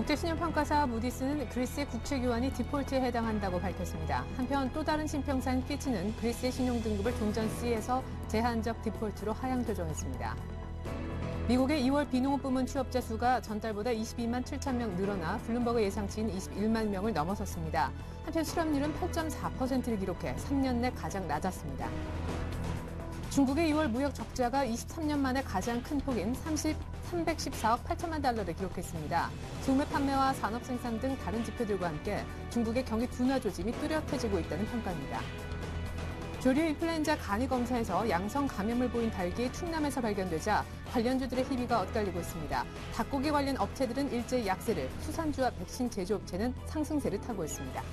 국제신용평가사 무디스는 그리스의 국채 교환이 디폴트에 해당한다고 밝혔습니다. 한편 또 다른 신평사인 피치는 그리스의 신용등급을 동전 C에서 제한적 디폴트로 하향 조정했습니다. 미국의 2월 비농업 부문 취업자 수가 전달보다 22만 7천 명 늘어나 블룸버그 예상치인 21만 명을 넘어섰습니다. 한편 실업률은 8.4%를 기록해 3년 내 가장 낮았습니다. 중국의 2월 무역 적자가 23년 만에 가장 큰 폭인 314억 8천만 달러를 기록했습니다. 소매 판매와 산업 생산 등 다른 지표들과 함께 중국의 경기 둔화 조짐이 뚜렷해지고 있다는 평가입니다. 조류 인플루엔자 간이 검사에서 양성 감염을 보인 닭이 충남에서 발견되자 관련주들의 희비가 엇갈리고 있습니다. 닭고기 관련 업체들은 일제히 약세를, 수산주와 백신 제조업체는 상승세를 타고 있습니다.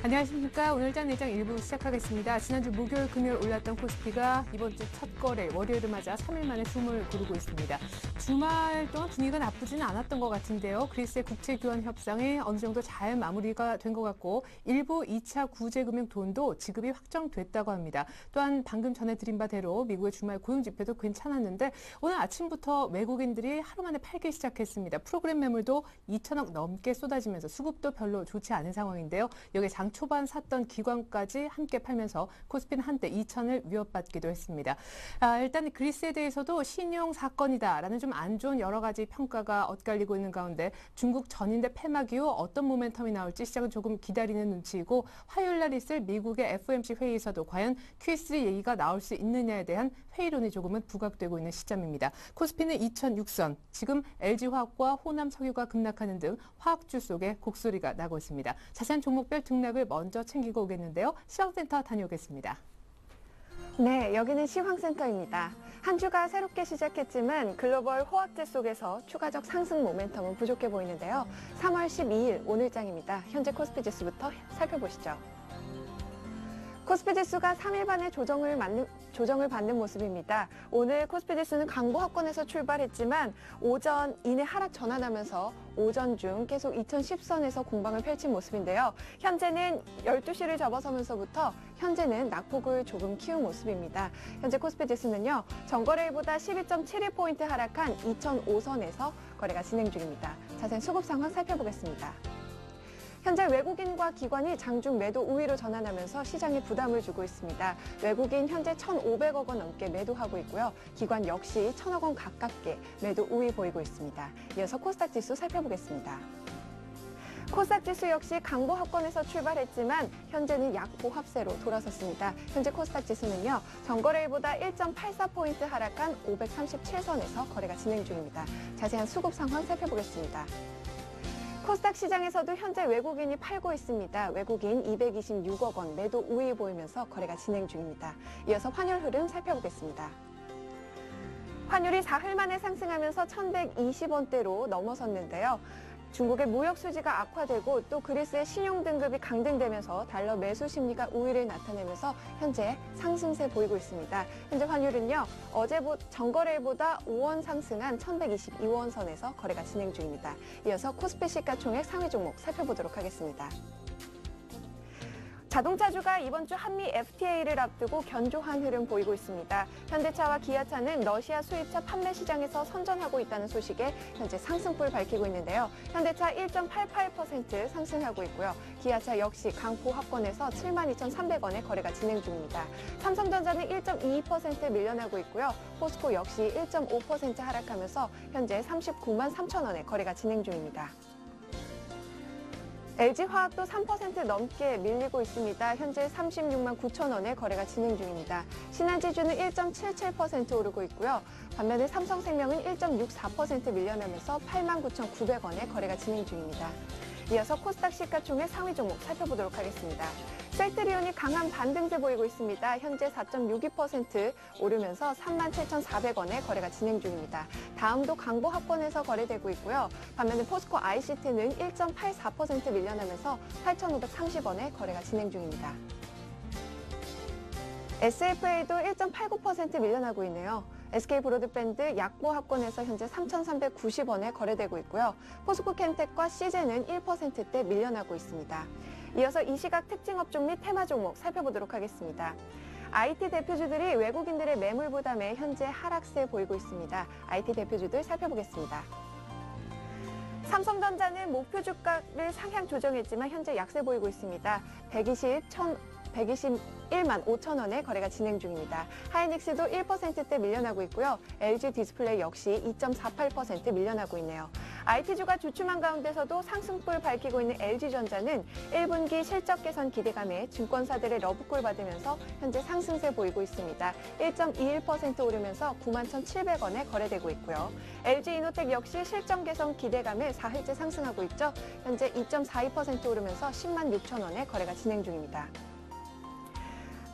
안녕하십니까. 오늘장 내장 1부 시작하겠습니다. 지난주 목요일, 금요일 올랐던 코스피가 이번 주 첫 거래 월요일을 맞아 3일 만에 숨을 고르고 있습니다. 주말 동안 분위기가 나쁘지는 않았던 것 같은데요. 그리스의 국채 교환 협상이 어느 정도 잘 마무리가 된 것 같고 일부 2차 구제금융 돈도 지급이 확정됐다고 합니다. 또한 방금 전해드린 바대로 미국의 주말 고용 지표도 괜찮았는데 오늘 아침부터 외국인들이 하루 만에 팔기 시작했습니다. 프로그램 매물도 2천억 넘게 쏟아지면서 수급도 별로 좋지 않은 상황인데요. 여기에 장 초반 샀던 기관까지 함께 팔면서 코스피는 한때 2천을 위협받기도 했습니다. 일단 그리스에 대해서도 신용 사건이다라는 좀 안 좋은 여러 가지 평가가 엇갈리고 있는 가운데 중국 전인대 폐막 이후 어떤 모멘텀이 나올지 시장은 조금 기다리는 눈치이고 화요일 날 있을 미국의 FOMC 회의에서도 과연 Q3 얘기가 나올 수 있느냐에 대한 회의론이 조금은 부각되고 있는 시점입니다. 코스피는 2006선, 지금 LG화학과 호남석유가 급락하는 등 화학주 속에 곡소리가 나고 있습니다. 자세한 종목별 등락을 먼저 챙기고 오겠는데요. 시황센터 다녀오겠습니다. 네, 여기는 시황센터입니다. 한 주가 새롭게 시작했지만 글로벌 호황제 속에서 추가적 상승 모멘텀은 부족해 보이는데요. 3월 12일 오늘장입니다. 현재 코스피 지수부터 살펴보시죠. 코스피 지수가 3일 만에 조정을 받는 모습입니다. 오늘 코스피 지수는 강보합권에서 출발했지만 오전 이내 하락 전환하면서 오전 중 계속 2010선에서 공방을 펼친 모습인데요. 현재는 12시를 접어서면서부터 현재는 낙폭을 조금 키운 모습입니다. 현재 코스피 지수는요. 전거래일보다 12.71포인트 하락한 2005선에서 거래가 진행 중입니다. 자세한 수급 상황 살펴보겠습니다. 현재 외국인과 기관이 장중 매도 우위로 전환하면서 시장에 부담을 주고 있습니다. 외국인 현재 1,500억 원 넘게 매도하고 있고요. 기관 역시 1,000억 원 가깝게 매도 우위 보이고 있습니다. 이어서 코스닥 지수 살펴보겠습니다. 코스닥 지수 역시 강보합권에서 출발했지만 현재는 약보합세로 돌아섰습니다. 현재 코스닥 지수는요. 전거래일보다 1.84포인트 하락한 537선에서 거래가 진행 중입니다. 자세한 수급 상황 살펴보겠습니다. 코스닥 시장에서도 현재 외국인이 팔고 있습니다. 외국인 226억 원 매도 우위 보이면서 거래가 진행 중입니다. 이어서 환율 흐름 살펴보겠습니다. 환율이 4흘 만에 상승하면서 1,120원대로 넘어섰는데요. 중국의 무역 수지가 악화되고 또 그리스의 신용 등급이 강등되면서 달러 매수 심리가 우위를 나타내면서 현재 상승세 보이고 있습니다. 현재 환율은요. 어제 전거래일보다 5원 상승한 1,122원 선에서 거래가 진행 중입니다. 이어서 코스피 시가총액 상위 종목 살펴보도록 하겠습니다. 자동차주가 이번 주 한미 FTA를 앞두고 견조한 흐름 보이고 있습니다. 현대차와 기아차는 러시아 수입차 판매 시장에서 선전하고 있다는 소식에 현재 상승폭을 밝히고 있는데요. 현대차 1.88% 상승하고 있고요. 기아차 역시 강보합권에서 72,300원에 거래가 진행 중입니다. 삼성전자는 1.22% 밀려나고 있고요. 포스코 역시 1.5% 하락하면서 현재 39만 3천원에 거래가 진행 중입니다. LG화학도 3% 넘게 밀리고 있습니다. 현재 36만 9천원에 거래가 진행 중입니다. 신한지주는 1.77% 오르고 있고요. 반면에 삼성생명은 1.64% 밀려나면서 8만 9,900원에 거래가 진행 중입니다. 이어서 코스닥 시가총액 상위 종목 살펴보도록 하겠습니다. 셀트리온이 강한 반등세 보이고 있습니다. 현재 4.62% 오르면서 37,400원에 거래가 진행 중입니다. 다음도 강보합권에서 거래되고 있고요. 반면에 포스코 ICT는 1.84% 밀려나면서 8,530원에 거래가 진행 중입니다. SFA도 1.89% 밀려나고 있네요. SK브로드밴드 약보합권에서 현재 3,390원에 거래되고 있고요. 포스코캠텍과 CJ는 1%대 밀려나고 있습니다. 이어서 이 시각 특징 업종 및 테마 종목 살펴보도록 하겠습니다. IT 대표주들이 외국인들의 매물 부담에 현재 하락세 보이고 있습니다. IT 대표주들 살펴보겠습니다. 삼성전자는 목표 주가를 상향 조정했지만 현재 약세 보이고 있습니다. 121만 5천 원에 거래가 진행 중입니다. 하이닉스도 1%대 밀려나고 있고요. LG 디스플레이 역시 2.48% 밀려나고 있네요. IT주가 주춤한 가운데서도 상승폭을 밝히고 있는 LG전자는 1분기 실적 개선 기대감에 증권사들의 러브콜 받으면서 현재 상승세 보이고 있습니다. 1.21% 오르면서 91,700원에 거래되고 있고요. LG이노텍 역시 실적 개선 기대감에 4일째 상승하고 있죠. 현재 2.42% 오르면서 10만 6천 원에 거래가 진행 중입니다.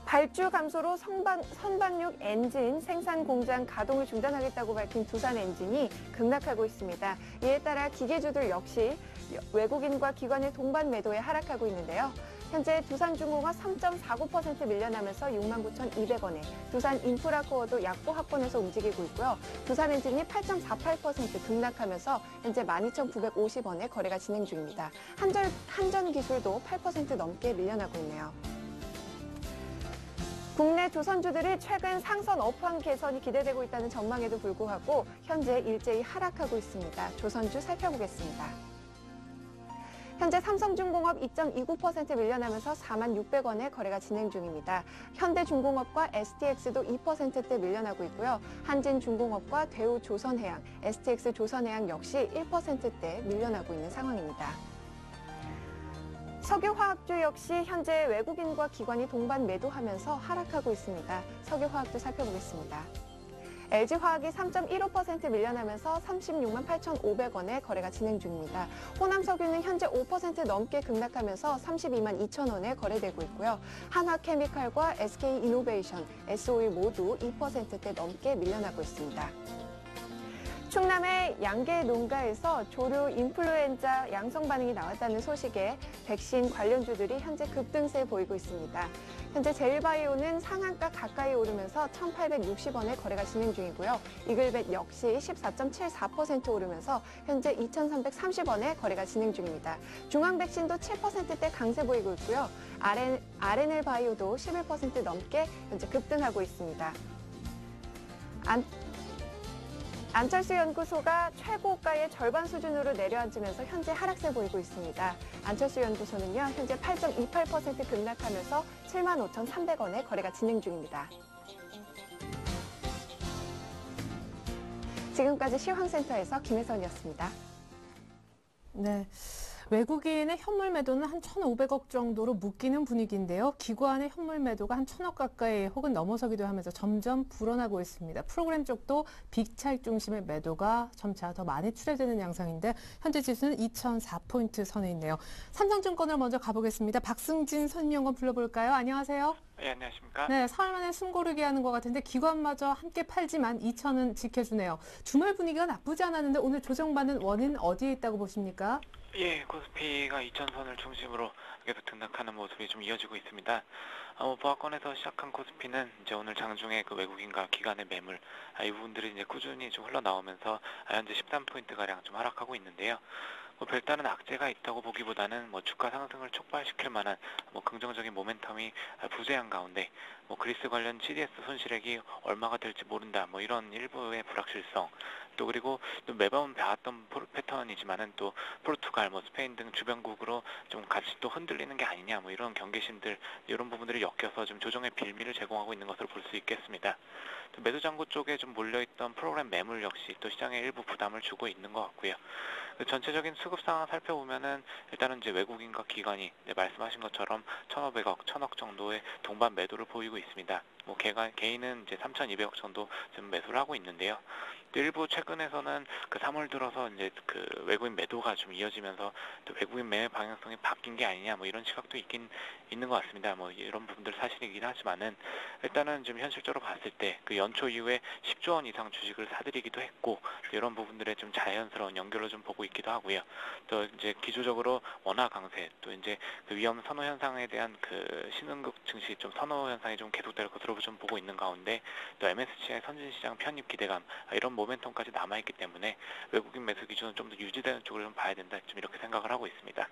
발주 감소로 선반육 엔진 생산 공장 가동을 중단하겠다고 밝힌 두산엔진이 급락하고 있습니다. 이에 따라 기계주들 역시 외국인과 기관의 동반 매도에 하락하고 있는데요. 현재 두산중공업 3.49% 밀려나면서 69,200원에, 두산인프라코어도 약보 합권에서 움직이고 있고요. 두산엔진이 8.48% 급락하면서 현재 12,950원에 거래가 진행 중입니다. 한전기술도 8% 넘게 밀려나고 있네요. 국내 조선주들이 최근 상선 업황 개선이 기대되고 있다는 전망에도 불구하고 현재 일제히 하락하고 있습니다. 조선주 살펴보겠습니다. 현재 삼성중공업 2.29% 밀려나면서 4만 600원에 거래가 진행 중입니다. 현대중공업과 STX도 2%대 밀려나고 있고요. 한진중공업과 대우조선해양, STX조선해양 역시 1%대 밀려나고 있는 상황입니다. 석유화학주 역시 현재 외국인과 기관이 동반 매도하면서 하락하고 있습니다. 석유화학주 살펴보겠습니다. LG화학이 3.15% 밀려나면서 36만 8,500원에 거래가 진행 중입니다. 호남석유는 현재 5% 넘게 급락하면서 32만 2천 원에 거래되고 있고요. 한화케미칼과 SK이노베이션, SO일 모두 2%대 넘게 밀려나고 있습니다. 충남의 양계 농가에서 조류 인플루엔자 양성 반응이 나왔다는 소식에 백신 관련주들이 현재 급등세 보이고 있습니다. 현재 제일바이오는 상한가 가까이 오르면서 1,860원에 거래가 진행 중이고요. 이글벳 역시 14.74% 오르면서 현재 2,330원에 거래가 진행 중입니다. 중앙백신도 7%대 강세 보이고 있고요. RNL바이오도 11% 넘게 현재 급등하고 있습니다. 안철수 연구소가 최고가의 절반 수준으로 내려앉으면서 현재 하락세 보이고 있습니다. 안철수 연구소는요, 현재 8.28% 급락하면서 75,300원에 거래가 진행 중입니다. 지금까지 시황센터에서 김혜선이었습니다. 네. 외국인의 현물 매도는 한 1,500억 정도로 묶이는 분위기인데요. 기관의 현물 매도가 한 1,000억 가까이 혹은 넘어서기도 하면서 점점 불어나고 있습니다. 프로그램 쪽도 빅 차익 중심의 매도가 점차 더 많이 출회되는 양상인데 현재 지수는 2,004포인트 선에 있네요. 삼성증권을 먼저 가보겠습니다. 박승진 선임연구원 불러볼까요? 안녕하세요. 네, 안녕하십니까? 네, 사흘 만에 숨고르기 하는 것 같은데 기관마저 함께 팔지만 2,000은 지켜주네요. 주말 분위기가 나쁘지 않았는데 오늘 조정받는 원인 어디에 있다고 보십니까? 예, 코스피가 2,000선을 중심으로 계속 등락하는 모습이 좀 이어지고 있습니다. 보합권에서 시작한 코스피는 이제 오늘 장중에 그 외국인과 기관의 매물, 이 부분들이 이제 꾸준히 좀 흘러나오면서 현재 13포인트 가량 좀 하락하고 있는데요. 별다른 악재가 있다고 보기보다는 주가 상승을 촉발시킬 만한 긍정적인 모멘텀이 부재한 가운데 그리스 관련 CDS 손실액이 얼마가 될지 모른다 이런 일부의 불확실성, 또 그리고 또 매번 봐왔던 패턴이지만은 또 포르투갈, 스페인 등 주변국으로 좀 같이 또 흔들리는 게 아니냐 이런 경계심들, 이런 부분들이 엮여서 좀 조정의 빌미를 제공하고 있는 것으로 볼 수 있겠습니다. 또 매도 잔고 쪽에 좀 몰려있던 프로그램 매물 역시 또 시장에 일부 부담을 주고 있는 것 같고요. 전체적인 수급 상황 살펴보면은 일단은 이제 외국인과 기관이 말씀하신 것처럼 1,500억, 1,000억 정도의 동반 매도를 보이고 있습니다. 개인은 이제 3,200억 정도 지금 매수를 하고 있는데요. 또 일부 최근에서는 그 3월 들어서 이제 그 외국인 매도가 좀 이어지면서 또 외국인 매매 방향성이 바뀐 게 아니냐 이런 시각도 있는 것 같습니다. 이런 부분들 사실이긴 하지만은 일단은 좀 현실적으로 봤을 때 그 연초 이후에 10조 원 이상 주식을 사들이기도 했고, 이런 부분들의 좀 자연스러운 연결로 좀 보고 있기도 하고요. 또 이제 기조적으로 원화 강세, 또 이제 그 위험 선호 현상에 대한 그 신흥국 증시 좀 선호 현상이 좀 계속될 것으로 좀 보고 있는 가운데, 또 MSCI 선진시장 편입 기대감, 이런 모멘텀까지 남아있기 때문에 외국인 매수 기준은 좀 더 유지되는 쪽으로 좀 봐야 된다, 좀 이렇게 생각을 하고 있습니다.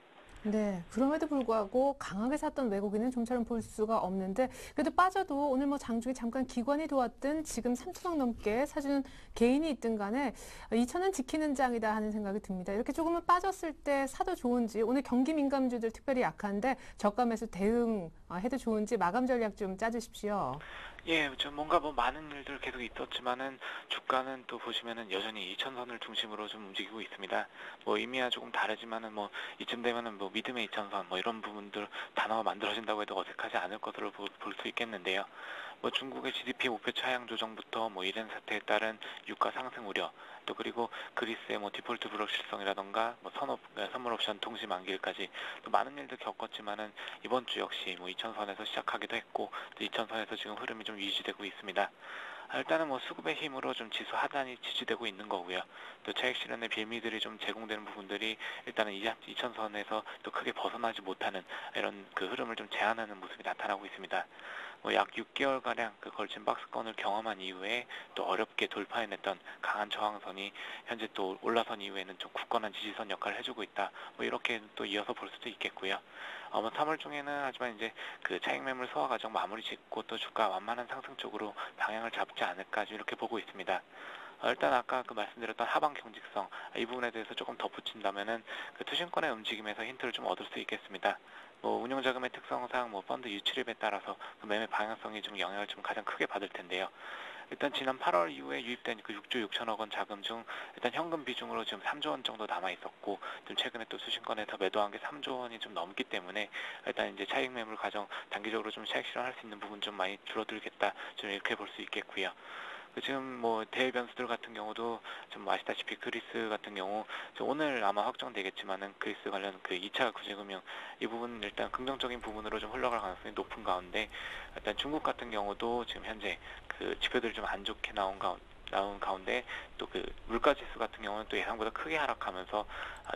네, 그럼에도 불구하고 강하게 샀던 외국인은 좀처럼 볼 수가 없는데 그래도 빠져도 오늘 뭐 장중에 잠깐 기관이 도왔든 지금 3천억 넘게 사주는 개인이 있든 간에 2천은 지키는 장이다 하는 생각이 듭니다. 이렇게 조금은 빠졌을 때 사도 좋은지 오늘 경기 민감주들 특별히 약한데 저가 매수 대응해도 좋은지 마감 전략 좀 짜주십시오. 예, 좀 뭔가 뭐 많은 일들 계속 있었지만은 주가는 또 보시면은 여전히 2천선을 중심으로 좀 움직이고 있습니다. 뭐 의미야 조금 다르지만은 뭐 이쯤 되면은 뭐 믿음의 2천선 뭐 이런 부분들 단어가 만들어진다고 해도 어색하지 않을 것으로 볼 수 있겠는데요. 뭐 중국의 GDP 목표 차양 조정부터 뭐 이란 사태에 따른 유가 상승 우려, 또 그리고 그리스의 뭐 디폴트 불확실성이라던가 뭐 선물 옵션 통지 만기일까지 또 많은 일들 겪었지만은 이번 주 역시 뭐 2천선에서 시작하기도 했고 또 2천선에서 지금 흐름이 좀 유지되고 있습니다. 일단은 뭐 수급의 힘으로 좀 지수 하단이 지지되고 있는 거고요. 또 차익 실현의 빌미들이 좀 제공되는 부분들이 일단은 2천선에서 또 크게 벗어나지 못하는 이런 그 흐름을 좀 제한하는 모습이 나타나고 있습니다. 뭐 약 6개월가량 그 걸친 박스권을 경험한 이후에 또 어렵게 돌파해냈던 강한 저항선이 현재 또 올라선 이후에는 좀 굳건한 지지선 역할을 해주고 있다. 뭐 이렇게 또 이어서 볼 수도 있겠고요. 뭐 3월 중에는 하지만 이제 그 차익 매물 소화 과정 마무리 짓고 또 주가 완만한 상승 쪽으로 방향을 잡지 않을까 이렇게 보고 있습니다. 일단 아까 그 말씀드렸던 하방 경직성 이 부분에 대해서 조금 덧붙인다면은 그 투신권의 움직임에서 힌트를 좀 얻을 수 있겠습니다. 뭐 운용자금의 특성상 뭐 펀드 유출입에 따라서 그 매매 방향성이 좀 영향을 좀 가장 크게 받을 텐데요. 일단 지난 8월 이후에 유입된 그 6조 6천억 원 자금 중 일단 현금 비중으로 지금 3조 원 정도 남아 있었고 좀 최근에 또 수신권에서 매도한 게 3조 원이 좀 넘기 때문에 일단 이제 차익 매물 과정 단기적으로 좀 차익 실현할 수 있는 부분 좀 많이 줄어들겠다 좀 이렇게 볼 수 있겠고요. 지금 뭐 대외 변수들 같은 경우도 좀 아시다시피 그리스 같은 경우 오늘 아마 확정되겠지만은 그리스 관련 그 2차 구제금융 이 부분 일단 긍정적인 부분으로 좀 흘러갈 가능성이 높은 가운데 일단 중국 같은 경우도 지금 현재 그 지표들이 좀 안 좋게 나온 가운데 또 그 물가 지수 같은 경우는 또 예상보다 크게 하락하면서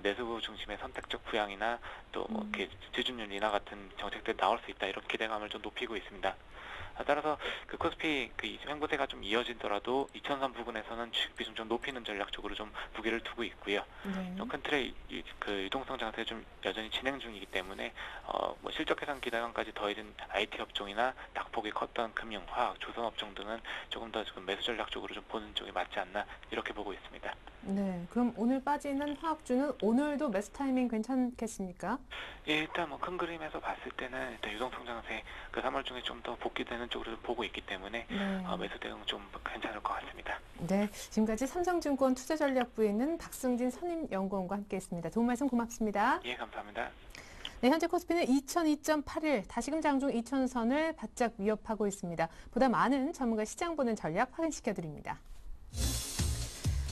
내수 중심의 선택적 부양이나 또 이렇게 지준율 인하 같은 정책들이 나올 수 있다 이런 기대감을 좀 높이고 있습니다. 따라서 그 코스피 그 횡보세가 좀 이어지더라도 2천선 부근에서는 주식 비중 좀 높이는 전략 쪽으로 좀 무게를 두고 있고요. 네. 큰 틀의 그 유동성 장세가 좀 여전히 진행 중이기 때문에 뭐 실적 개선 기대감까지 더해진 IT 업종이나 낙폭이 컸던 금융, 화학, 조선 업종 등은 조금 더 지금 매수 전략 쪽으로 좀 보는 쪽이 맞지 않나 이렇게 보고 있습니다. 네, 그럼 오늘 빠지는 화학주는 오늘도 매수 타이밍 괜찮겠습니까? 예, 일단 뭐 큰 그림에서 봤을 때는 일단 유동성 장세 그 3월 중에 좀 더 복귀되는 쪽으로 보고 있기 때문에 네. 매수 대응 좀 괜찮을 것 같습니다. 네, 지금까지 삼성증권 투자전략부에 있는 박승진 선임연구원과 함께했습니다. 도움 말씀 고맙습니다. 예, 감사합니다. 네, 현재 코스피는 2002.81, 다시금 장중 2000선을 바짝 위협하고 있습니다. 보다 많은 전문가 시장 보는 전략 확인시켜드립니다.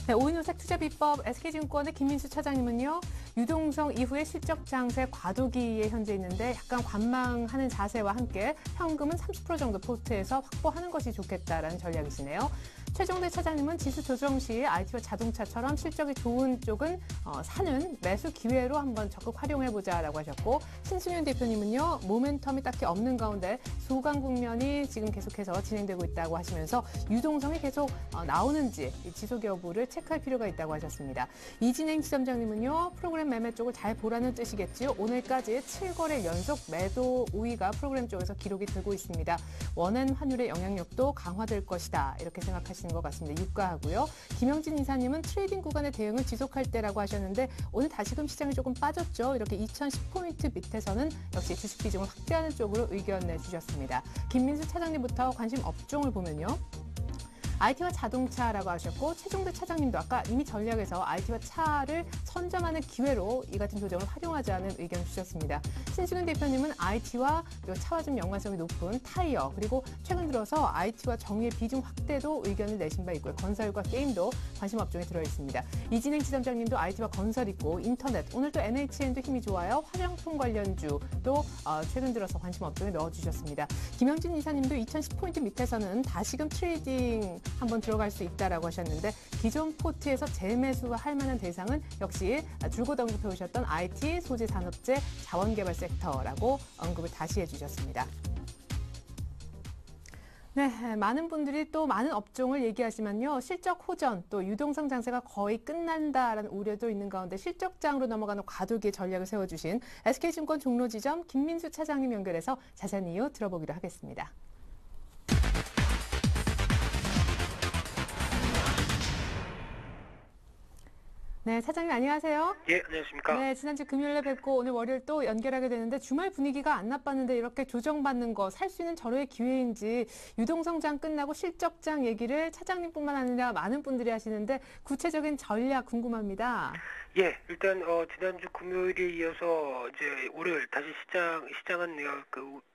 네, 오인호색 투자비법 SK증권의 김민수 차장님은요. 유동성 이후의 실적 장세 과도기에 현재 있는데 약간 관망하는 자세와 함께 현금은 30% 정도 포트에서 확보하는 것이 좋겠다라는 전략이시네요. 최종대 차장님은 지수 조정 시 IT와 자동차처럼 실적이 좋은 쪽은 사는 매수 기회로 한번 적극 활용해보자라고 하셨고, 신승윤 대표님은요. 모멘텀이 딱히 없는 가운데 소강 국면이 지금 계속해서 진행되고 있다고 하시면서 유동성이 계속 나오는지 지속 여부를 체크할 필요가 있다고 하셨습니다. 이진행 지점장님은요. 프로그램 매매 쪽을 잘 보라는 뜻이겠지요. 오늘까지 7거래 연속 매도 우위가 프로그램 쪽에서 기록이 되고 있습니다. 원엔 환율의 영향력도 강화될 것이다. 이렇게 생각하시는 것 같습니다. 유가하고요. 김영진 이사님은 트레이딩 구간의 대응을 지속할 때라고 하셨는데 오늘 다시금 시장이 조금 빠졌죠. 이렇게 2010포인트 밑에서는 역시 주식 비중을 확대하는 쪽으로 의견 내주셨습니다. 김민수 차장님부터 관심 업종을 보면요. IT와 자동차라고 하셨고, 최종대 차장님도 아까 이미 전략에서 IT와 차를 선점하는 기회로 이 같은 조정을 활용하자는 의견 주셨습니다. 신승윤 대표님은 IT와 차와 좀 연관성이 높은 타이어, 그리고 최근 들어서 IT와 정유의 비중 확대도 의견을 내신 바 있고요. 건설과 게임도 관심 업종에 들어있습니다. 이진행 지점장님도 IT와 건설 있고 인터넷, 오늘 또 NHN도 힘이 좋아요. 화장품 관련주도 최근 들어서 관심 업종에 넣어주셨습니다. 김영진 이사님도 2010포인트 밑에서는 다시금 트레이딩 한번 들어갈 수 있다라고 하셨는데 기존 포트에서 재매수할 만한 대상은 역시 줄곧 언급해 오셨던 IT, 소재 산업재, 자원개발 섹터라고 언급을 다시 해주셨습니다. 네, 많은 분들이 또 많은 업종을 얘기하지만요. 실적 호전, 또 유동성 장세가 거의 끝난다라는 우려도 있는 가운데 실적장으로 넘어가는 과도기의 전략을 세워주신 SK증권 종로지점 김민수 차장님 연결해서 자세한 이유 들어보기로 하겠습니다. 네, 차장님 안녕하세요. 예, 안녕하십니까. 네, 지난주 금요일에 뵙고 오늘 월요일 또 연결하게 되는데 주말 분위기가 안 나빴는데 이렇게 조정받는 거 살 수 있는 절호의 기회인지 유동성장 끝나고 실적장 얘기를 차장님뿐만 아니라 많은 분들이 하시는데 구체적인 전략 궁금합니다. 예, 일단 지난주 금요일에 이어서 이제 월요일 다시 시장은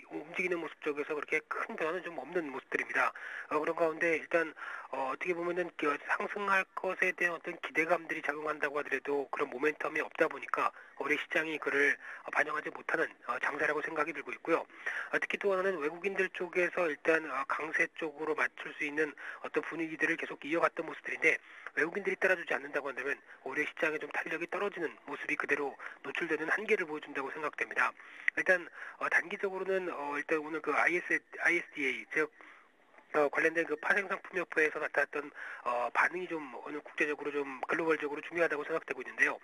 움직이는 모습 쪽에서 그렇게 큰 변화는 좀 없는 모습들입니다. 그런 가운데 일단 어떻게 보면은 상승할 것에 대한 어떤 기대감들이 작용한다고 하더라도 그런 모멘텀이 없다 보니까 올해 시장이 그를 반영하지 못하는 장세라고 생각이 들고 있고요. 특히 또 하나는 외국인들 쪽에서 일단 강세 쪽으로 맞출 수 있는 어떤 분위기들을 계속 이어갔던 모습들인데 외국인들이 따라주지 않는다고 한다면 올해 시장에 좀 탄력이 떨어지는 모습이 그대로 노출되는 한계를 보여준다고 생각됩니다. 일단 단기적으로는 일단 오늘 그 ISDA 즉 관련된 그 파생상품협회에서 나타났던 반응이 좀 어느 국제적으로 좀 글로벌적으로 중요하다고 생각되고 있는데요.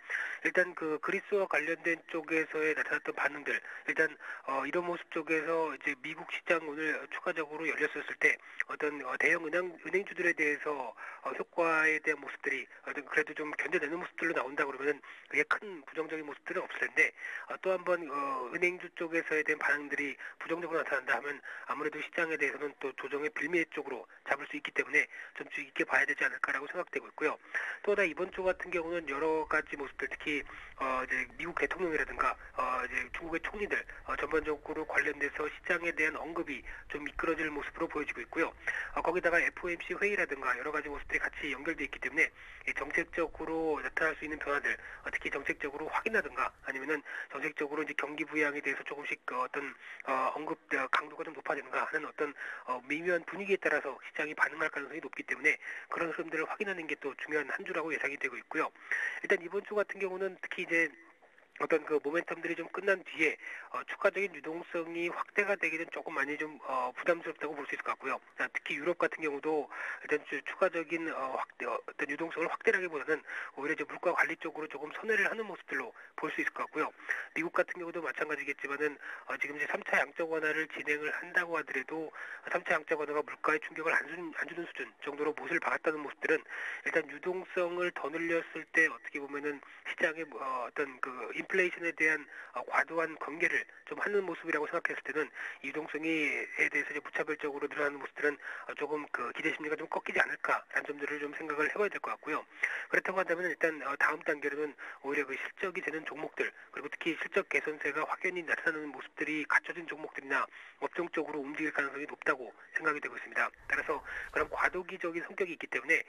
일단 그 그리스와 관련된 쪽에서의 나타났던 반응들, 일단 이런 모습 쪽에서 이제 미국 시장 오늘 추가적으로 열렸었을 때 어떤 대형 은행주들에 대해서 효과에 대한 모습들이 그래도 좀 견뎌내는 모습들로 나온다 그러면은 그게 큰 부정적인 모습들은 없을 텐데 또 한번 은행주 쪽에서에 대한 반응들이 부정적으로 나타난다 하면 아무래도 시장에 대해서는 또 조정의 빌미 쪽으로 잡을 수 있기 때문에 좀 주의 깊게 봐야 되지 않을까라고 생각되고 있고요. 또 하나 이번 주 같은 경우는 여러 가지 모습들 특히 이제 미국 대통령이라든가 이제 중국의 총리들 전반적으로 관련돼서 시장에 대한 언급이 좀 미끄러질 모습으로 보여지고 있고요. 거기다가 FOMC 회의라든가 여러 가지 모습들이 같이 연결돼 있기 때문에 정책적으로 나타날 수 있는 변화들 특히 정책적으로 확인하든가 아니면은 정책적으로 이제 경기 부양에 대해서 조금씩 어떤 언급 강도가 좀 높아지는가 하는 어떤 미묘한 분위기에 따라서 시장이 반응할 가능성이 높기 때문에 그런 흐름들을 확인하는 게 또 중요한 한 주라고 예상이 되고 있고요. 일단 이번 주 같은 경우는 특히 이제 어떤 그 모멘텀들이 좀 끝난 뒤에 추가적인 유동성이 확대가 되기는 조금 많이 좀 부담스럽다고 볼 수 있을 것 같고요. 특히 유럽 같은 경우도 일단 추가적인 어떤 유동성을 확대하기보다는 오히려 이제 물가 관리 쪽으로 조금 선회를 하는 모습들로 볼 수 있을 것 같고요. 미국 같은 경우도 마찬가지겠지만은 지금 이제 3차 양적 완화를 진행을 한다고 하더라도 3차 양적 완화가 물가에 충격을 안 주는 수준 정도로 못을 박았다는 모습들은 일단 유동성을 더 늘렸을 때 어떻게 보면은 시장의 어떤 그 인플레이션에 대한 과도한 관계를 좀 하는 모습이라고 생각했을 때는 유동성에 대해서 이제 무차별적으로 늘어나는 모습들은 조금 그 기대 심리가 좀 꺾이지 않을까라는 점들을 좀 생각을 해봐야 될 것 같고요. 그렇다고 한다면 일단 다음 단계로는 오히려 그 실적이 되는 종목들 그리고 특히 실적 개선세가 확연히 나타나는 모습들이 갖춰진 종목들이나 업종 쪽으로 움직일 가능성이 높다고 생각이 되고 있습니다. 따라서 그런 과도기적인 성격이 있기 때문에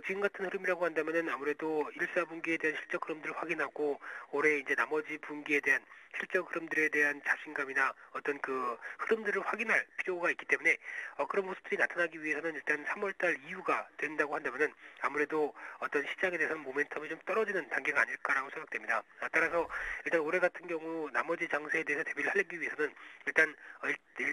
지금 같은 흐름이라고 한다면은 아무래도 1, 4분기에 대한 실적 흐름들을 확인하고 올해 이제 나머지 분기에 대한 실적 흐름들에 대한 자신감이나 어떤 그 흐름들을 확인할 필요가 있기 때문에 그런 모습들이 나타나기 위해서는 일단 3월달 이후가 된다고 한다면은 아무래도 어떤 시장에 대해서는 모멘텀이 좀 떨어지는 단계가 아닐까라고 생각됩니다. 따라서 일단 올해 같은 경우 나머지 장세에 대해서 대비를 하기 위해서는 일단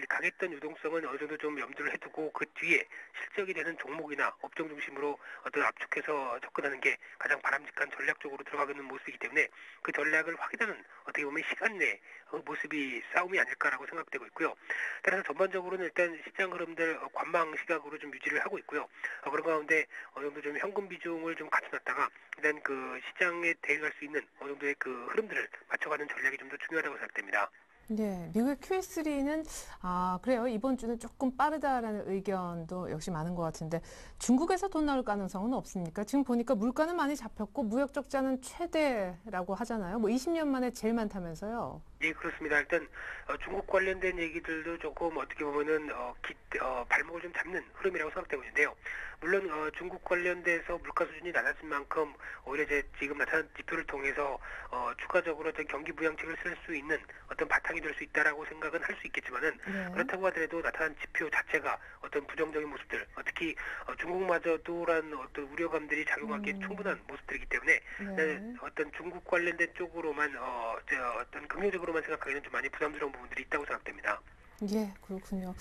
강했던 유동성은 어느 정도 좀 염두를 해두고 그 뒤에 실적이 되는 종목이나 업종 중심으로 어떤 압축해서 접근하는 게 가장 바람직한 전략적으로 들어가는 모습이기 때문에 그 전략을 확인하는 어떻게 보면 시간 내 모습이 싸움이 아닐까라고 생각되고 있고요. 따라서 전반적으로는 일단 시장 흐름들 관망 시각으로 좀 유지를 하고 있고요. 그런 가운데 어느 정도 좀 현금 비중을 좀 갖춰놨다가 일단 그 시장에 대응할 수 있는 어느 정도의 그 흐름들을 맞춰가는 전략이 좀 더 중요하다고 생각됩니다. 네, 미국의 Q3는 그래요. 이번 주는 조금 빠르다라는 의견도 역시 많은 것 같은데 중국에서 돈 나올 가능성은 없습니까? 지금 보니까 물가는 많이 잡혔고 무역 적자는 최대라고 하잖아요. 뭐 20년 만에 제일 많다면서요. 예, 그렇습니다. 일단 중국 관련된 얘기들도 조금 어떻게 보면은 발목을 좀 잡는 흐름이라고 생각되고 있는데요. 물론 중국 관련돼서 물가 수준이 낮아진 만큼 오히려 이제 지금 나타난 지표를 통해서 추가적으로 어떤 경기 부양책을 쓸 수 있는 어떤 바탕이 될 수 있다라고 생각은 할 수 있겠지만은 네. 그렇다고 하더라도 나타난 지표 자체가 어떤 부정적인 모습들, 특히 중국마저도란 어떤 우려감들이 작용하기에 충분한 모습들이기 때문에 네. 어떤 중국 관련된 쪽으로만 어떤 긍정적으로만 생각하기는 좀 많이 부담스러운 부분들이 있다고 생각됩니다. 예, 그렇군요.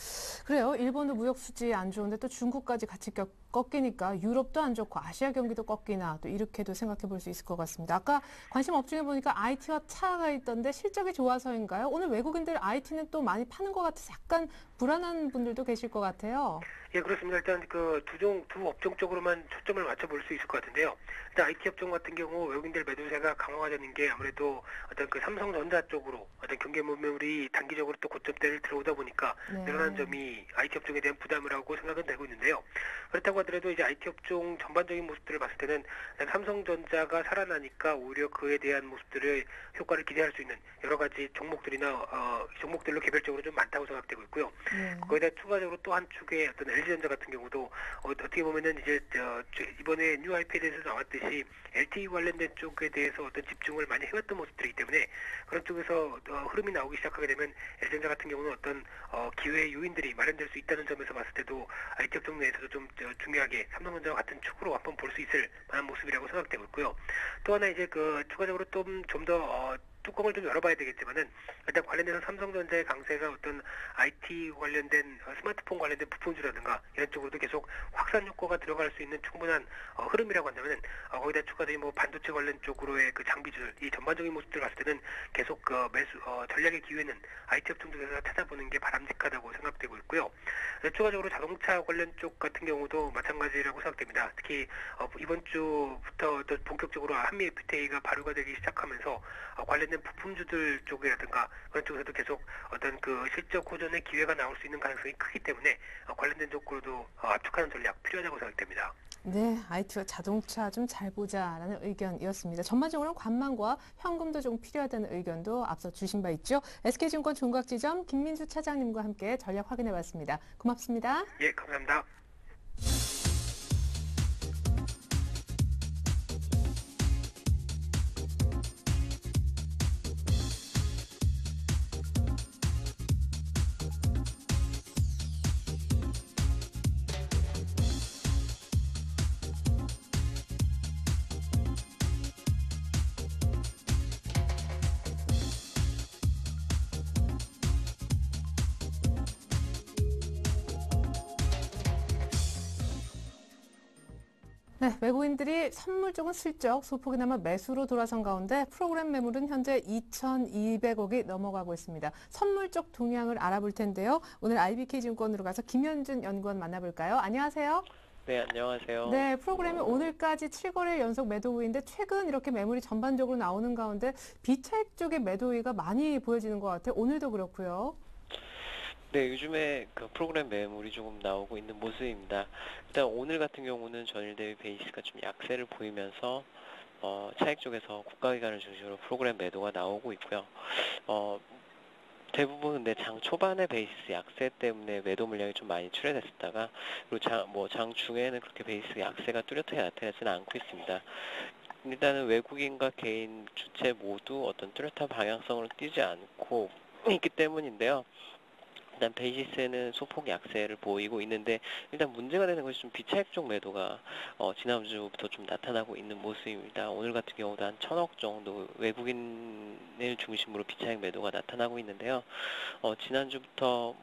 그래요. 일본도 무역 수지 안 좋은데 또 중국까지 같이 꺾이니까 유럽도 안 좋고 아시아 경기도 꺾이나 또 이렇게도 생각해 볼 수 있을 것 같습니다. 아까 관심 업중에 보니까 IT와 차가 있던데 실적이 좋아서인가요? 오늘 외국인들 IT는 또 많이 파는 것 같아서 약간 불안한 분들도 계실 것 같아요. 예, 그렇습니다. 일단 그 두 업종 쪽으로만 초점을 맞춰볼 수 있을 것 같은데요. 일단 IT 업종 같은 경우 외국인들 매도세가 강화가 되는 게 아무래도 어떤 그 삼성전자 쪽으로 어떤 경계 매물이 단기적으로 또 고점대를 들어오다 보니까 네. 늘어난 점이 IT 업종에 대한 부담을 하고 생각은 되고 있는데요. 그렇다고 하더라도 이제 IT 업종 전반적인 모습들을 봤을 때는 삼성전자가 살아나니까 오히려 그에 대한 모습들을 효과를 기대할 수 있는 여러 가지 종목들로 개별적으로 좀 많다고 생각되고 있고요. 네. 거기다 추가적으로 또 한 축의 어떤 LG전자 같은 경우도 어떻게 보면은 이제 이번에 뉴 아이패드에서 나왔듯이 LTE 관련된 쪽에 대해서 어떤 집중을 많이 해왔던 모습들이기 때문에 그런 쪽에서 흐름이 나오기 시작하게 되면 LG전자 같은 경우는 어떤 기회의 요인들이 마련될 수 있다는 점에서 봤을 때도 IT 업종 내에서도 좀 중요하게 삼성전자와 같은 축으로 한번 볼 수 있을 만한 모습이라고 생각되고 있고요. 또 하나 이제 그 추가적으로 좀 더 뚜껑을 좀 열어봐야 되겠지만은 일단 관련돼서 삼성전자의 강세가 어떤 IT 관련된 스마트폰 관련된 부품주라든가 이런 쪽으로도 계속 확산 효과가 들어갈 수 있는 충분한 흐름이라고 한다면은 거기다 추가적인 뭐 반도체 관련 쪽으로의 그 장비주들 이 전반적인 모습들 봤을 때는 계속 전략의 기회는 IT 업종 쪽에서 찾아보는 게 바람직하다고 생각되고 있고요. 추가적으로 자동차 관련 쪽 같은 경우도 마찬가지라고 생각됩니다. 특히 이번 주부터 또 본격적으로 한미 FTA가 발효가 되기 시작하면서 관련된 부품주들 쪽이라든가 그런 쪽에서도 계속 어떤 그 실적 호전의 기회가 나올 수 있는 가능성이 크기 때문에 관련된 쪽으로도 압축하는 전략 필요하다고 생각됩니다. 네, IT와 자동차 좀 잘 보자라는 의견이었습니다. 전반적으로 관망과 현금도 좀 필요하다는 의견도 앞서 주신 바 있죠. SK증권 종각지점 김민수 차장님과 함께 전략 확인해 봤습니다. 고맙습니다. 예, 감사합니다. 네, 외국인들이 선물 쪽은 슬쩍 소폭이나마 매수로 돌아선 가운데 프로그램 매물은 현재 2,200억이 넘어가고 있습니다. 선물 쪽 동향을 알아볼 텐데요. 오늘 IBK증권으로 가서 김현준 연구원 만나볼까요? 안녕하세요. 네, 안녕하세요. 네, 프로그램이 오늘까지 7거래일 연속 매도 우위인데 최근 이렇게 매물이 전반적으로 나오는 가운데 비차익 쪽의 매도 우위가 많이 보여지는 것 같아요. 오늘도 그렇고요. 네, 요즘에 그 프로그램 매물이 조금 나오고 있는 모습입니다. 일단 오늘 같은 경우는 전일 대비 베이스가 좀 약세를 보이면서 차익 쪽에서 국가기관을 중심으로 프로그램 매도가 나오고 있고요. 대부분 근데 장 초반에 베이스 약세 때문에 매도 물량이 좀 많이 출회됐었다가 그리고 장 중에는 그렇게 베이스 약세가 뚜렷하게 나타나지는 않고 있습니다. 일단은 외국인과 개인 주체 모두 어떤 뚜렷한 방향성을 띠지 않고 있기 때문인데요. 일단 베이시스에는 소폭 약세를 보이고 있는데 일단 문제가 되는 것이 좀 비차익 쪽 매도가 지난주부터 좀 나타나고 있는 모습입니다. 오늘 같은 경우도 한 1,000억 정도 외국인을 중심으로 비차익 매도가 나타나고 있는데요. 지난주부터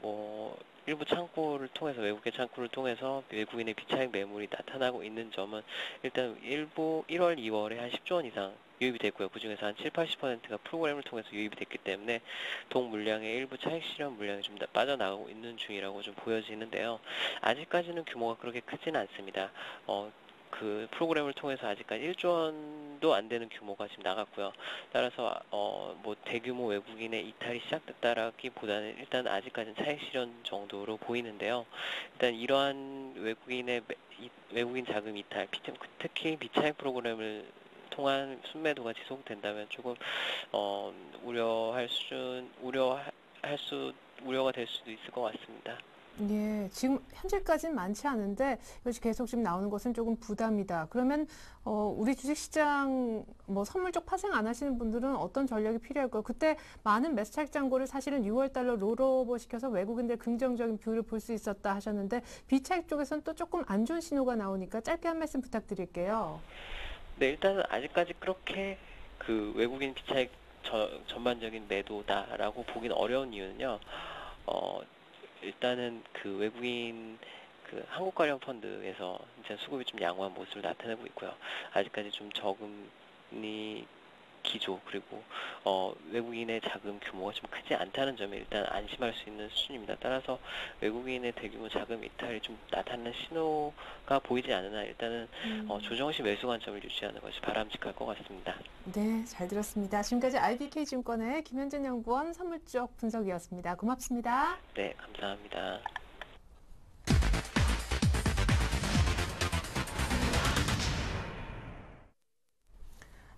일부 창구를 통해서 외국의 창구를 통해서 외국인의 비차익 매물이 나타나고 있는 점은 일단 일부 1월, 2월에 한 10조 원 이상 유입이 됐고요. 그중에서 한 70~80%가 프로그램을 통해서 유입이 됐기 때문에 동 물량의 일부 차익 실현 물량이 좀 빠져나가고 있는 중이라고 좀 보여지는데요. 아직까지는 규모가 그렇게 크지는 않습니다. 그 프로그램을 통해서 아직까지 1조 원도 안 되는 규모가 지금 나갔고요. 따라서 대규모 외국인의 이탈이 시작됐다라기보다는 일단 아직까지는 차익 실현 정도로 보이는데요. 일단 이러한 외국인 자금 이탈, 특히 비차익 프로그램을 통한 순매도가 지속된다면 조금 우려가 될 수도 있을 것 같습니다. 예, 지금 현재까지는 많지 않은데 이것이 계속 지금 나오는 것은 조금 부담이다. 그러면 우리 주식시장 선물 쪽 파생 안 하시는 분들은 어떤 전략이 필요할까요? 그때 많은 매수 차익 잔고를 사실은 6월 달로 롤오버 시켜서 외국인들 긍정적인 뷰를 볼 수 있었다 하셨는데 비차익 쪽에서는 또 조금 안 좋은 신호가 나오니까 짧게 한 말씀 부탁드릴게요. 네, 일단은 아직까지 그렇게 그 외국인 비차익 전반적인 매도다라고 보긴 어려운 이유는요. 일단은 그 외국인 그 한국 관련 펀드에서 이제 수급이 좀 양호한 모습을 나타내고 있고요. 아직까지 좀 저금리 기조 그리고 외국인의 자금 규모가 좀 크지 않다는 점에 일단 안심할 수 있는 수준입니다. 따라서 외국인의 대규모 자금 이탈이 좀 나타나는 신호가 보이지 않으나 일단은 조정 시 매수 관점을 유지하는 것이 바람직할 것 같습니다. 네, 잘 들었습니다. 지금까지 IBK증권의 김현진 연구원 선물 쪽 분석이었습니다. 고맙습니다. 네, 감사합니다.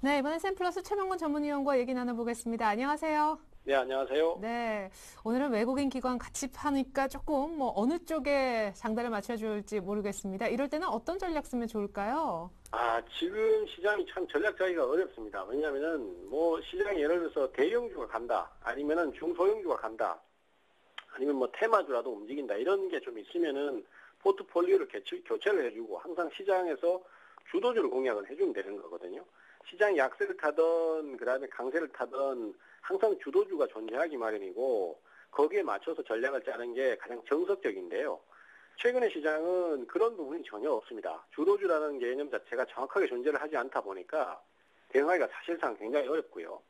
네, 이번엔 샘플러스 최명건 전문위원과 얘기 나눠보겠습니다. 안녕하세요. 네, 안녕하세요. 네, 오늘은 외국인 기관 같이 파니까 조금 어느 쪽에 장단을 맞춰줄지 모르겠습니다. 이럴 때는 어떤 전략 쓰면 좋을까요? 지금 시장이 참 전략 짜기가 어렵습니다. 왜냐하면은 시장이 예를 들어서 대형주가 간다, 아니면은 중소형주가 간다, 아니면 테마주라도 움직인다 이런 게 좀 있으면은 포트폴리오를 교체를 해주고 항상 시장에서 주도주를 공략을 해주면 되는 거거든요. 시장이 약세를 타던 그다음에 강세를 타던 항상 주도주가 존재하기 마련이고 거기에 맞춰서 전략을 짜는 게 가장 정석적인데요. 최근의 시장은 그런 부분이 전혀 없습니다. 주도주라는 개념 자체가 정확하게 존재를 하지 않다 보니까 대응하기가 사실상 굉장히 어렵고요.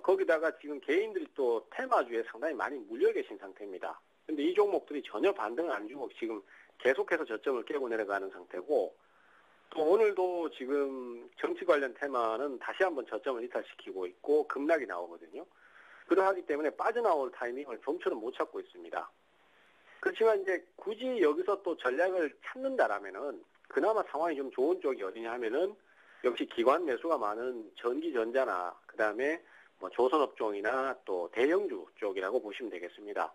거기다가 지금 개인들이 또 테마주에 상당히 많이 물려 계신 상태입니다. 근데 이 종목들이 전혀 반등을 안 주고 지금 계속해서 저점을 깨고 내려가는 상태고 또 오늘도 지금 정치 관련 테마는 다시 한번 저점을 이탈시키고 있고 급락이 나오거든요. 그러하기 때문에 빠져나올 타이밍을 좀처럼 못 찾고 있습니다. 그렇지만 이제 굳이 여기서 또 전략을 찾는다라면은 그나마 상황이 좀 좋은 쪽이 어디냐 하면은 역시 기관 매수가 많은 전기전자나 그다음에 조선업종이나 또 대형주 쪽이라고 보시면 되겠습니다.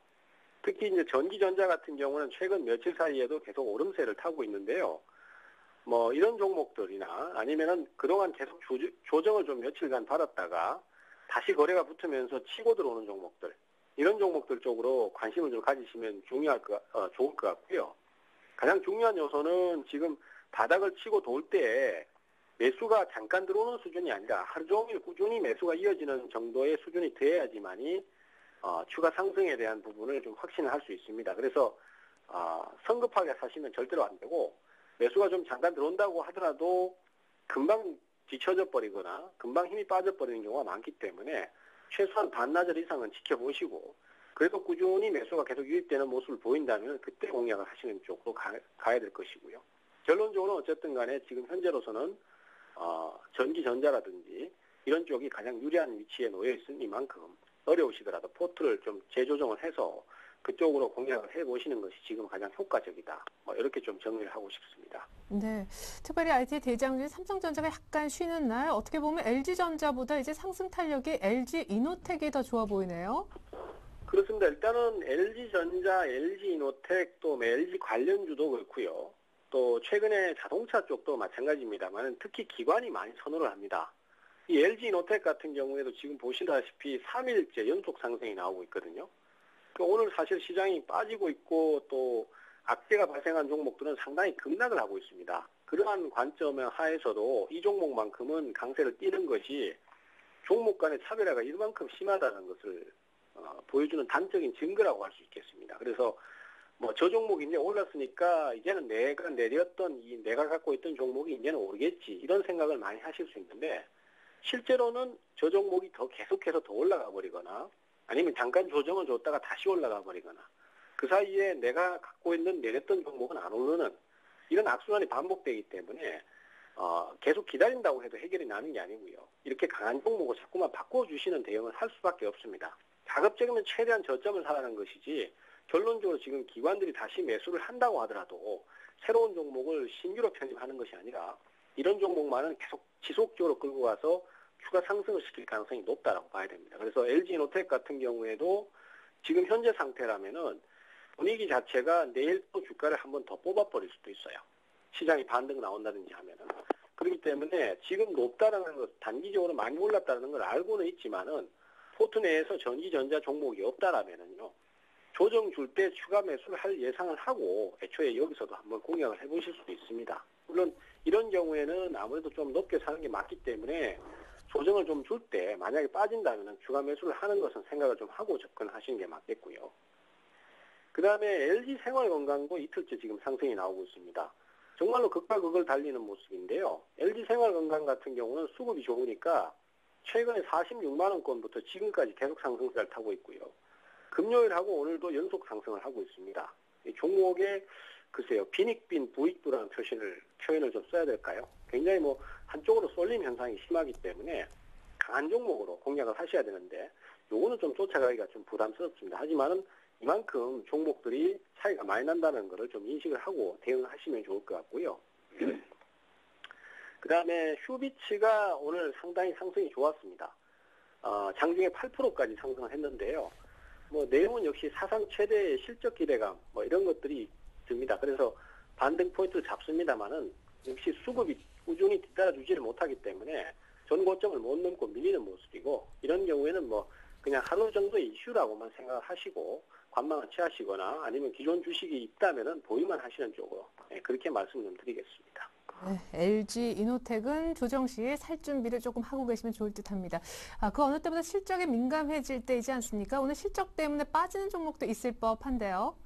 특히 이제 전기전자 같은 경우는 최근 며칠 사이에도 계속 오름세를 타고 있는데요. 이런 종목들이나 아니면은 그동안 계속 조정을 좀 며칠간 받았다가 다시 거래가 붙으면서 치고 들어오는 종목들, 이런 종목들 쪽으로 관심을 좀 가지시면 좋을 것 같고요. 가장 중요한 요소는 지금 바닥을 치고 돌 때 매수가 잠깐 들어오는 수준이 아니라 하루 종일 꾸준히 매수가 이어지는 정도의 수준이 돼야지만이 추가 상승에 대한 부분을 좀 확신을 할 수 있습니다. 그래서 성급하게 사시면 절대로 안 되고 매수가 좀 잠깐 들어온다고 하더라도 금방 뒤쳐져 버리거나 금방 힘이 빠져버리는 경우가 많기 때문에 최소한 반나절 이상은 지켜보시고 그래도 꾸준히 매수가 계속 유입되는 모습을 보인다면 그때 공략을 하시는 쪽으로 가야 될 것이고요. 결론적으로 어쨌든 간에 지금 현재로서는 전기전자라든지 이런 쪽이 가장 유리한 위치에 놓여 있으니만큼 어려우시더라도 포트를 좀 재조정을 해서 그쪽으로 공략을 해보시는 것이 지금 가장 효과적이다. 이렇게 좀 정리를 하고 싶습니다. 네, 특별히 IT 대장주인 삼성전자가 약간 쉬는 날 어떻게 보면 LG전자보다 이제 상승 탄력이 LG이노텍이 더 좋아 보이네요. 그렇습니다. 일단은 LG전자, LG이노텍 또 LG 관련주도 그렇고요. 또 최근에 자동차 쪽도 마찬가지입니다만 특히 기관이 많이 선호를 합니다. 이 LG이노텍 같은 경우에도 지금 보시다시피 3일째 연속 상승이 나오고 있거든요. 오늘 사실 시장이 빠지고 있고 또 악재가 발생한 종목들은 상당히 급락을 하고 있습니다. 그러한 관점 하에서도 이 종목만큼은 강세를 띠는 것이 종목 간의 차별화가 이만큼 심하다는 것을 보여주는 단적인 증거라고 할 수 있겠습니다. 그래서 저 종목이 이제 올랐으니까 이제는 내가 갖고 있던 종목이 이제는 오르겠지 이런 생각을 많이 하실 수 있는데 실제로는 저 종목이 계속해서 더 올라가 버리거나 아니면 잠깐 조정을 줬다가 다시 올라가 버리거나 그 사이에 내가 갖고 있는 내렸던 종목은 안 오르는 이런 악순환이 반복되기 때문에 계속 기다린다고 해도 해결이 나는 게 아니고요. 이렇게 강한 종목을 자꾸만 바꿔주시는 대응을 할 수밖에 없습니다. 가급적이면 최대한 저점을 사라는 것이지 결론적으로 지금 기관들이 다시 매수를 한다고 하더라도 새로운 종목을 신규로 편입하는 것이 아니라 이런 종목만은 계속 지속적으로 끌고 가서 추가 상승을 시킬 가능성이 높다라고 봐야 됩니다. 그래서 LG이노텍 같은 경우에도 지금 현재 상태라면은 분위기 자체가 내일 또 주가를 한번 더 뽑아버릴 수도 있어요. 시장이 반등 나온다든지 하면은. 그렇기 때문에 지금 높다라는 것, 단기적으로 많이 올랐다는 걸 알고는 있지만은 포트 내에서 전기전자 종목이 없다라면은요. 조정 줄 때 추가 매수를 할 예상을 하고 애초에 여기서도 한번 공략을 해보실 수도 있습니다. 물론 이런 경우에는 아무래도 좀 높게 사는 게 맞기 때문에 조정을 좀 줄 때 만약에 빠진다면 추가 매수를 하는 것은 생각을 좀 하고 접근하시는 게 맞겠고요. 그 다음에 LG 생활건강도 이틀째 지금 상승이 나오고 있습니다. 정말로 극과 극을 달리는 모습인데요. LG 생활건강 같은 경우는 수급이 좋으니까 최근에 46만 원권부터 지금까지 계속 상승세를 타고 있고요. 금요일하고 오늘도 연속 상승을 하고 있습니다. 이 종목에 글쎄요, 빈익빈 부익부라는 표현을 좀 써야 될까요? 굉장히 한쪽으로 쏠림 현상이 심하기 때문에 강한 종목으로 공략을 하셔야 되는데 요거는 좀 쫓아가기가 좀 부담스럽습니다. 하지만은 이만큼 종목들이 차이가 많이 난다는 것을 좀 인식을 하고 대응하시면 좋을 것 같고요. 그 다음에 휴비츠가 오늘 상당히 상승이 좋았습니다. 장중에 8%까지 상승을 했는데요. 내용은 역시 사상 최대의 실적 기대감, 이런 것들이 듭니다. 그래서 반등 포인트를 잡습니다만은 역시 수급이 꾸준히 뒤따라주지를 못하기 때문에 전고점을 못 넘고 밀리는 모습이고, 이런 경우에는 그냥 하루 정도의 이슈라고만 생각을 하시고 관망을 취하시거나 아니면 기존 주식이 있다면은 보유만 하시는 쪽으로 그렇게 말씀 좀 드리겠습니다. 네, LG 이노텍은 조정 시에 살 준비를 조금 하고 계시면 좋을 듯합니다. 그 어느 때보다 실적에 민감해질 때이지 않습니까? 오늘 실적 때문에 빠지는 종목도 있을 법한데요.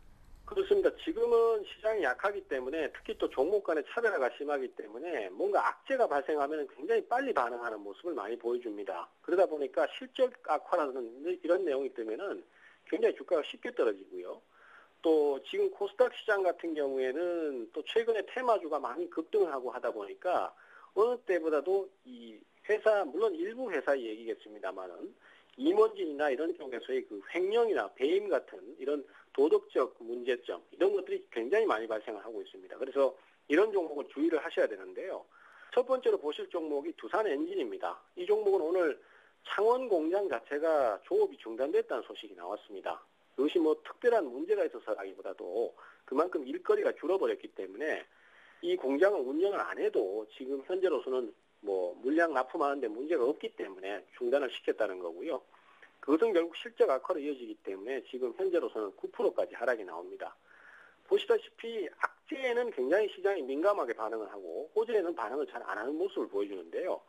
그렇습니다. 지금은 시장이 약하기 때문에 특히 또 종목 간의 차별화가 심하기 때문에 뭔가 악재가 발생하면 굉장히 빨리 반응하는 모습을 많이 보여줍니다. 그러다 보니까 실적 악화라는 이런 내용이 뜨면은 굉장히 주가가 쉽게 떨어지고요. 또 지금 코스닥 시장 같은 경우에는 또 최근에 테마주가 많이 급등을 하고 하다 보니까 어느 때보다도 이 회사, 물론 일부 회사의 얘기겠습니다만은 임원진이나 이런 쪽에서의 그 횡령이나 배임 같은 이런 도덕적 문제점, 이런 것들이 굉장히 많이 발생을 하고 있습니다. 그래서 이런 종목을 주의를 하셔야 되는데요. 첫 번째로 보실 종목이 두산엔진입니다. 이 종목은 오늘 창원 공장 자체가 조업이 중단됐다는 소식이 나왔습니다. 이것이 특별한 문제가 있어서라기보다도 그만큼 일거리가 줄어버렸기 때문에 이 공장을 운영을 안 해도 지금 현재로서는 물량 납품하는데 문제가 없기 때문에 중단을 시켰다는 거고요. 그것은 결국 실적 악화로 이어지기 때문에 지금 현재로서는 9%까지 하락이 나옵니다. 보시다시피 악재에는 굉장히 시장이 민감하게 반응을 하고 호재에는 반응을 잘 안 하는 모습을 보여주는데요.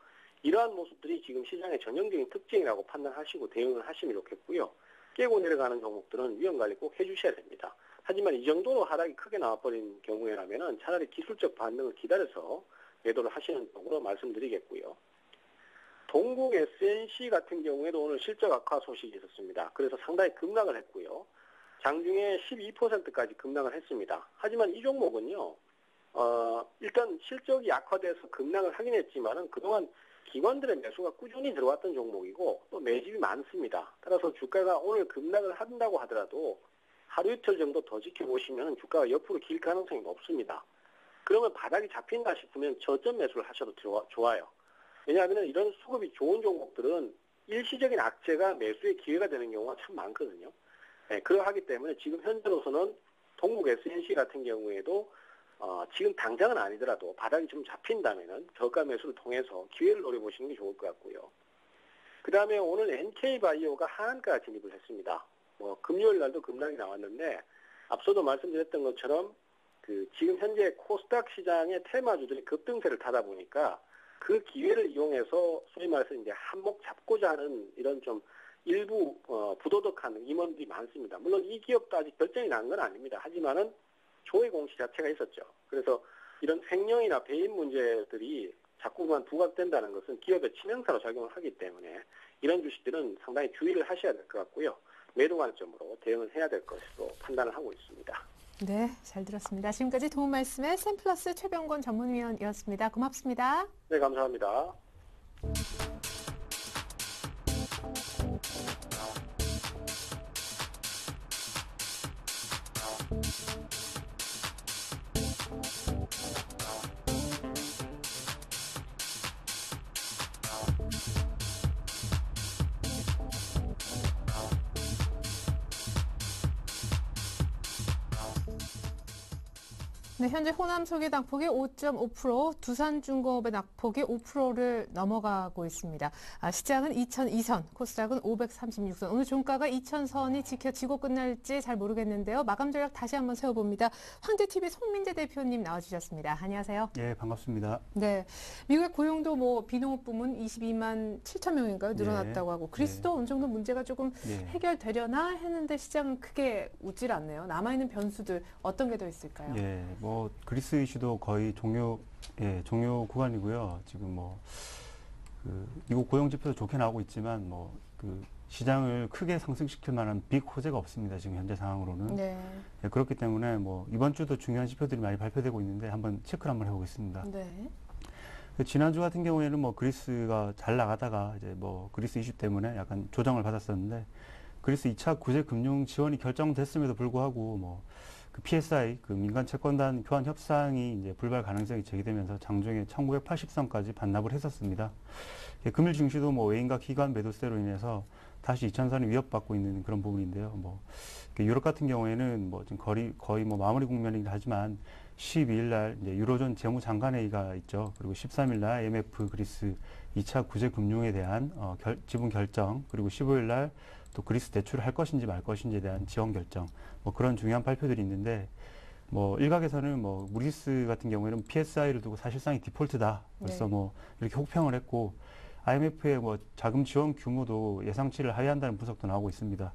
이러한 모습들이 지금 시장의 전형적인 특징이라고 판단하시고 대응을 하시면 좋겠고요. 깨고 내려가는 종목들은 위험관리 꼭 해주셔야 됩니다. 하지만 이 정도로 하락이 크게 나와버린 경우에라면 차라리 기술적 반등을 기다려서 매도를 하시는 쪽으로 말씀드리겠고요. 동국 SNC 같은 경우에도 오늘 실적 악화 소식이 있었습니다. 그래서 상당히 급락을 했고요. 장중에 12%까지 급락을 했습니다. 하지만 이 종목은요, 일단 실적이 악화돼서 급락을 하긴 했지만은 그동안 기관들의 매수가 꾸준히 들어왔던 종목이고 또 매집이 많습니다. 따라서 주가가 오늘 급락을 한다고 하더라도 하루 이틀 정도 더 지켜보시면 주가가 옆으로 길 가능성이 높습니다. 그러면 바닥이 잡힌다 싶으면 저점 매수를 하셔도 좋아요. 왜냐하면 이런 수급이 좋은 종목들은 일시적인 악재가 매수의 기회가 되는 경우가 참 많거든요. 그러하기 때문에 지금 현재로서는 동국 SNC 같은 경우에도 지금 당장은 아니더라도 바닥이 좀 잡힌다면은 저가 매수를 통해서 기회를 노려보시는 게 좋을 것 같고요. 그 다음에 오늘 NK바이오가 하한가 진입을 했습니다. 금요일 날도 급락이 나왔는데 앞서도 말씀드렸던 것처럼 지금 현재 코스닥 시장의 테마주들이 급등세를 타다 보니까 그 기회를 이용해서 소위 말해서 이제 한몫 잡고자 하는 이런 좀 일부 부도덕한 임원들이 많습니다. 물론 이 기업도 아직 결정이 난 건 아닙니다. 하지만은 조회 공시 자체가 있었죠. 그래서 이런 횡령이나 배임 문제들이 자꾸만 부각된다는 것은 기업의 치명타로 작용을 하기 때문에 이런 주식들은 상당히 주의를 하셔야 될 것 같고요. 매도 관점으로 대응을 해야 될 것으로 판단을 하고 있습니다. 네, 잘 들었습니다. 지금까지 도움 말씀의 샘플러스 최병권 전문위원이었습니다. 고맙습니다. 네, 감사합니다. 네, 현재 호남석의 낙폭이 5.5%, 두산중공업의 낙폭이 5%를 넘어가고 있습니다. 시장은 2002선, 코스닥은 536선. 오늘 종가가 2000선이 지켜지고 끝날지 잘 모르겠는데요. 마감 전략 다시 한번 세워봅니다. 황제TV 송민재 대표님 나와주셨습니다. 안녕하세요. 예, 반갑습니다. 네, 미국의 고용도 뭐 비농업 부문 22만 7천 명인가요? 늘어났다고 하고 그리스도 어느 정도 문제가 조금 해결되려나 했는데 시장은 크게 웃질 않네요. 남아있는 변수들 어떤 게 더 있을까요? 예, 뭐 그리스 이슈도 거의 종료 구간이고요. 지금 뭐 그 미국 고용 지표도 좋게 나오고 있지만 뭐 그 시장을 크게 상승시킬 만한 빅 호재가 없습니다. 지금 현재 상황으로는. 네. 예, 그렇기 때문에 뭐 이번 주도 중요한 지표들이 많이 발표되고 있는데 한번 체크를 한번 해보겠습니다. 네. 지난주 같은 경우에는 뭐 그리스가 잘 나가다가 이제 뭐 그리스 이슈 때문에 약간 조정을 받았었는데 그리스 2차 구제 금융 지원이 결정됐음에도 불구하고 뭐 그 PSI 그 민간 채권단 교환 협상이 이제 불발 가능성이 제기되면서 장중에 1980선까지 반납을 했었습니다. 금일 증시도 뭐 외인과 기관 매도세로 인해서 다시 2000선이 위협받고 있는 그런 부분인데요. 뭐 유럽 같은 경우에는 뭐 지금 거의 뭐 마무리 국면이긴 하지만 12일 날 이제 유로존 재무장관회의가 있죠. 그리고 13일 날 IMF 그리스 2차 구제 금융에 대한 지분 결정, 그리고 15일 날 또 그리스 대출을 할 것인지 말 것인지에 대한 지원 결정, 뭐 그런 중요한 발표들이 있는데 뭐 일각에서는 뭐 무디스 같은 경우에는 PSI를 두고 사실상이 디폴트다. 벌써 뭐 이렇게 혹평을 했고 IMF의 뭐 자금 지원 규모도 예상치를 하회한다는 분석도 나오고 있습니다.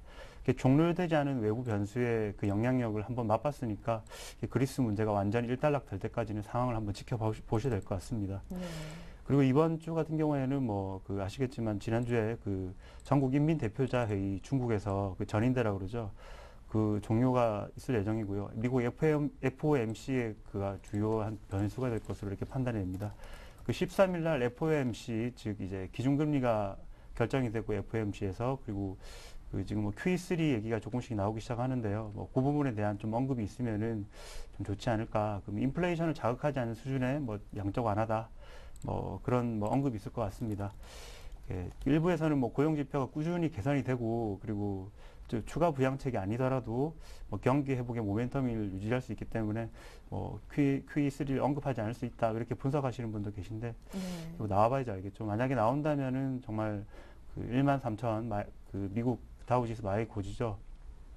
종료되지 않은 외부 변수의 그 영향력을 한번 맛봤으니까 그리스 문제가 완전히 일단락 될 때까지는 상황을 한번 지켜보셔야 될 것 같습니다. 그리고 이번 주 같은 경우에는 뭐 그 아시겠지만 지난주에 그 전국 인민 대표자 회의 중국에서 그 전인대라고 그러죠. 그 종료가 있을 예정이고요. 미국 FOMC의 그가 주요한 변수가 될 것으로 이렇게 판단됩니다. 그 13일 날 FOMC 즉 이제 기준금리가 결정이 되고 FOMC에서 그리고 그 지금 뭐 QE3 얘기가 조금씩 나오기 시작하는데요. 뭐 그 부분에 대한 좀 언급이 있으면은 좀 좋지 않을까. 그럼 인플레이션을 자극하지 않은 수준의 뭐 양적 완화다. 뭐 그런 뭐 언급이 있을 것 같습니다. 일부에서는 뭐 고용 지표가 꾸준히 개선이 되고 그리고 추가 부양책이 아니더라도 뭐 경기 회복의 모멘텀을 유지할 수 있기 때문에 뭐 QE3를 언급하지 않을 수 있다 이렇게 분석하시는 분도 계신데 나와봐야지 알겠죠. 만약에 나온다면은 정말 그 13,000 그 미국 다우지수 마의 고지죠.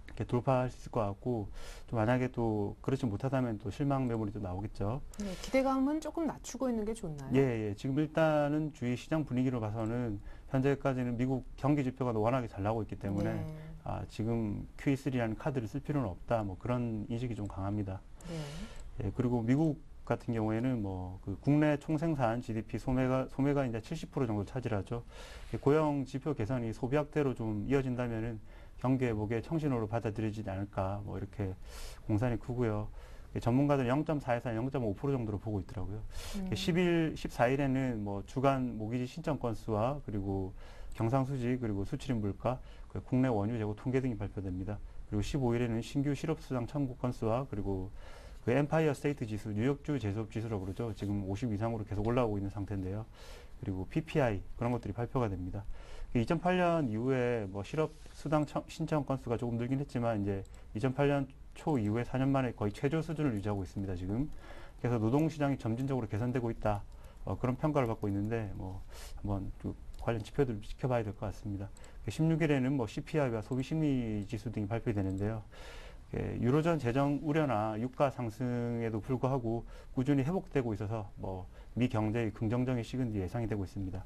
이렇게 돌파할 수 있을 것 같고 또 만약에 또 그렇지 못하다면 또 실망 매물이 또 나오겠죠. 네, 기대감은 조금 낮추고 있는 게 좋나요? 예. 지금 일단은 주위 시장 분위기로 봐서는 현재까지는 미국 경기 지표가 워낙에 잘 나오고 있기 때문에 지금 QE3라는 카드를 쓸 필요는 없다. 뭐 그런 인식이 좀 강합니다. 예, 그리고 미국 같은 경우에는 뭐 그 국내 총생산 GDP 소매가 이제 70% 정도 차지하죠. 고용 지표 개선이 소비 확대로 좀 이어진다면은 경기 회복의 청신호로 받아들여지지 않을까 뭐 이렇게 공산이 크고요. 전문가들 0.4에서 0.5% 정도로 보고 있더라고요. 14일에는 뭐 주간 모기지 신청 건수와 그리고 경상수지 그리고 수출입 물가, 국내 원유 재고 통계 등이 발표됩니다. 그리고 15일에는 신규 실업수당 청구 건수와 그리고 그 엠파이어 스테이트 지수, 뉴욕주 제조업 지수라고 그러죠. 지금 50 이상으로 계속 올라오고 있는 상태인데요. 그리고 PPI 그런 것들이 발표가 됩니다. 2008년 이후에 뭐 실업수당 신청 건수가 조금 늘긴 했지만 이제 2008년 초 이후에 4년 만에 거의 최저 수준을 유지하고 있습니다. 지금 그래서 노동시장이 점진적으로 개선되고 있다. 그런 평가를 받고 있는데 뭐 한번 그 관련 지표들 지켜봐야 될 것 같습니다. 16일에는 뭐 CPI와 소비심리지수 등이 발표되는데요. 유로존 재정 우려나 유가 상승에도 불구하고 꾸준히 회복되고 있어서 뭐 미 경제의 긍정적인 시그널이 예상이 되고 있습니다.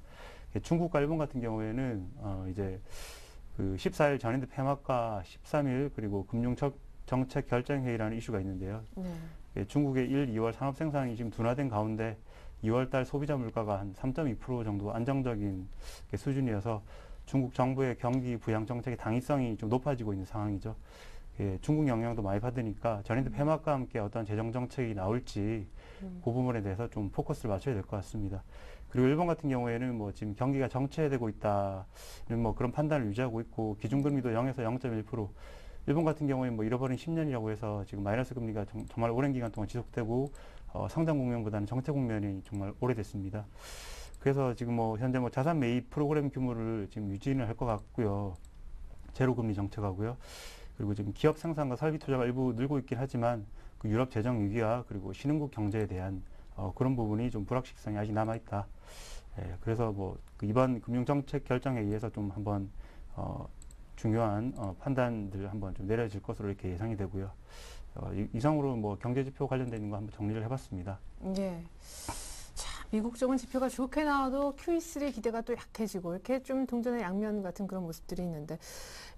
중국과 일본 같은 경우에는 이제 그 14일 전인대 폐막과 13일 그리고 금융정책 결정회의라는 이슈가 있는데요. 중국의 1, 2월 산업 생산이 지금 둔화된 가운데 2월 달 소비자 물가가 한 3.2% 정도 안정적인 수준이어서 중국 정부의 경기 부양 정책의 당위성이 좀 높아지고 있는 상황이죠. 중국 영향도 많이 받으니까 전인대 폐막과 함께 어떤 재정 정책이 나올지 그 부분에 대해서 좀 포커스를 맞춰야 될 것 같습니다. 그리고 일본 같은 경우에는 뭐 지금 경기가 정체되고 있다는 뭐 그런 판단을 유지하고 있고 기준금리도 0에서 0.1%. 일본 같은 경우에 뭐 잃어버린 10년이라고 해서 지금 마이너스 금리가 정말 오랜 기간 동안 지속되고 성장 국면보다는 정체 국면이 정말 오래됐습니다. 그래서 지금 뭐 현재 뭐 자산 매입 프로그램 규모를 지금 유지는 할 것 같고요. 제로 금리 정책하고요. 그리고 지금 기업 생산과 설비 투자가 일부 늘고 있긴 하지만 그 유럽 재정 위기와 그리고 신흥국 경제에 대한 그런 부분이 좀 불확실성이 아직 남아 있다. 예, 그래서 그 이번 금융정책 결정에 의해서 좀 한번 중요한 판단들 한번 좀 내려질 것으로 이렇게 예상이 되고요. 이상으로 경제 지표 관련된 있는 거 한번 정리를 해봤습니다. 예. 자, 미국 쪽은 지표가 좋게 나와도 QE3 기대가 또 약해지고 이렇게 좀 동전의 양면 같은 그런 모습들이 있는데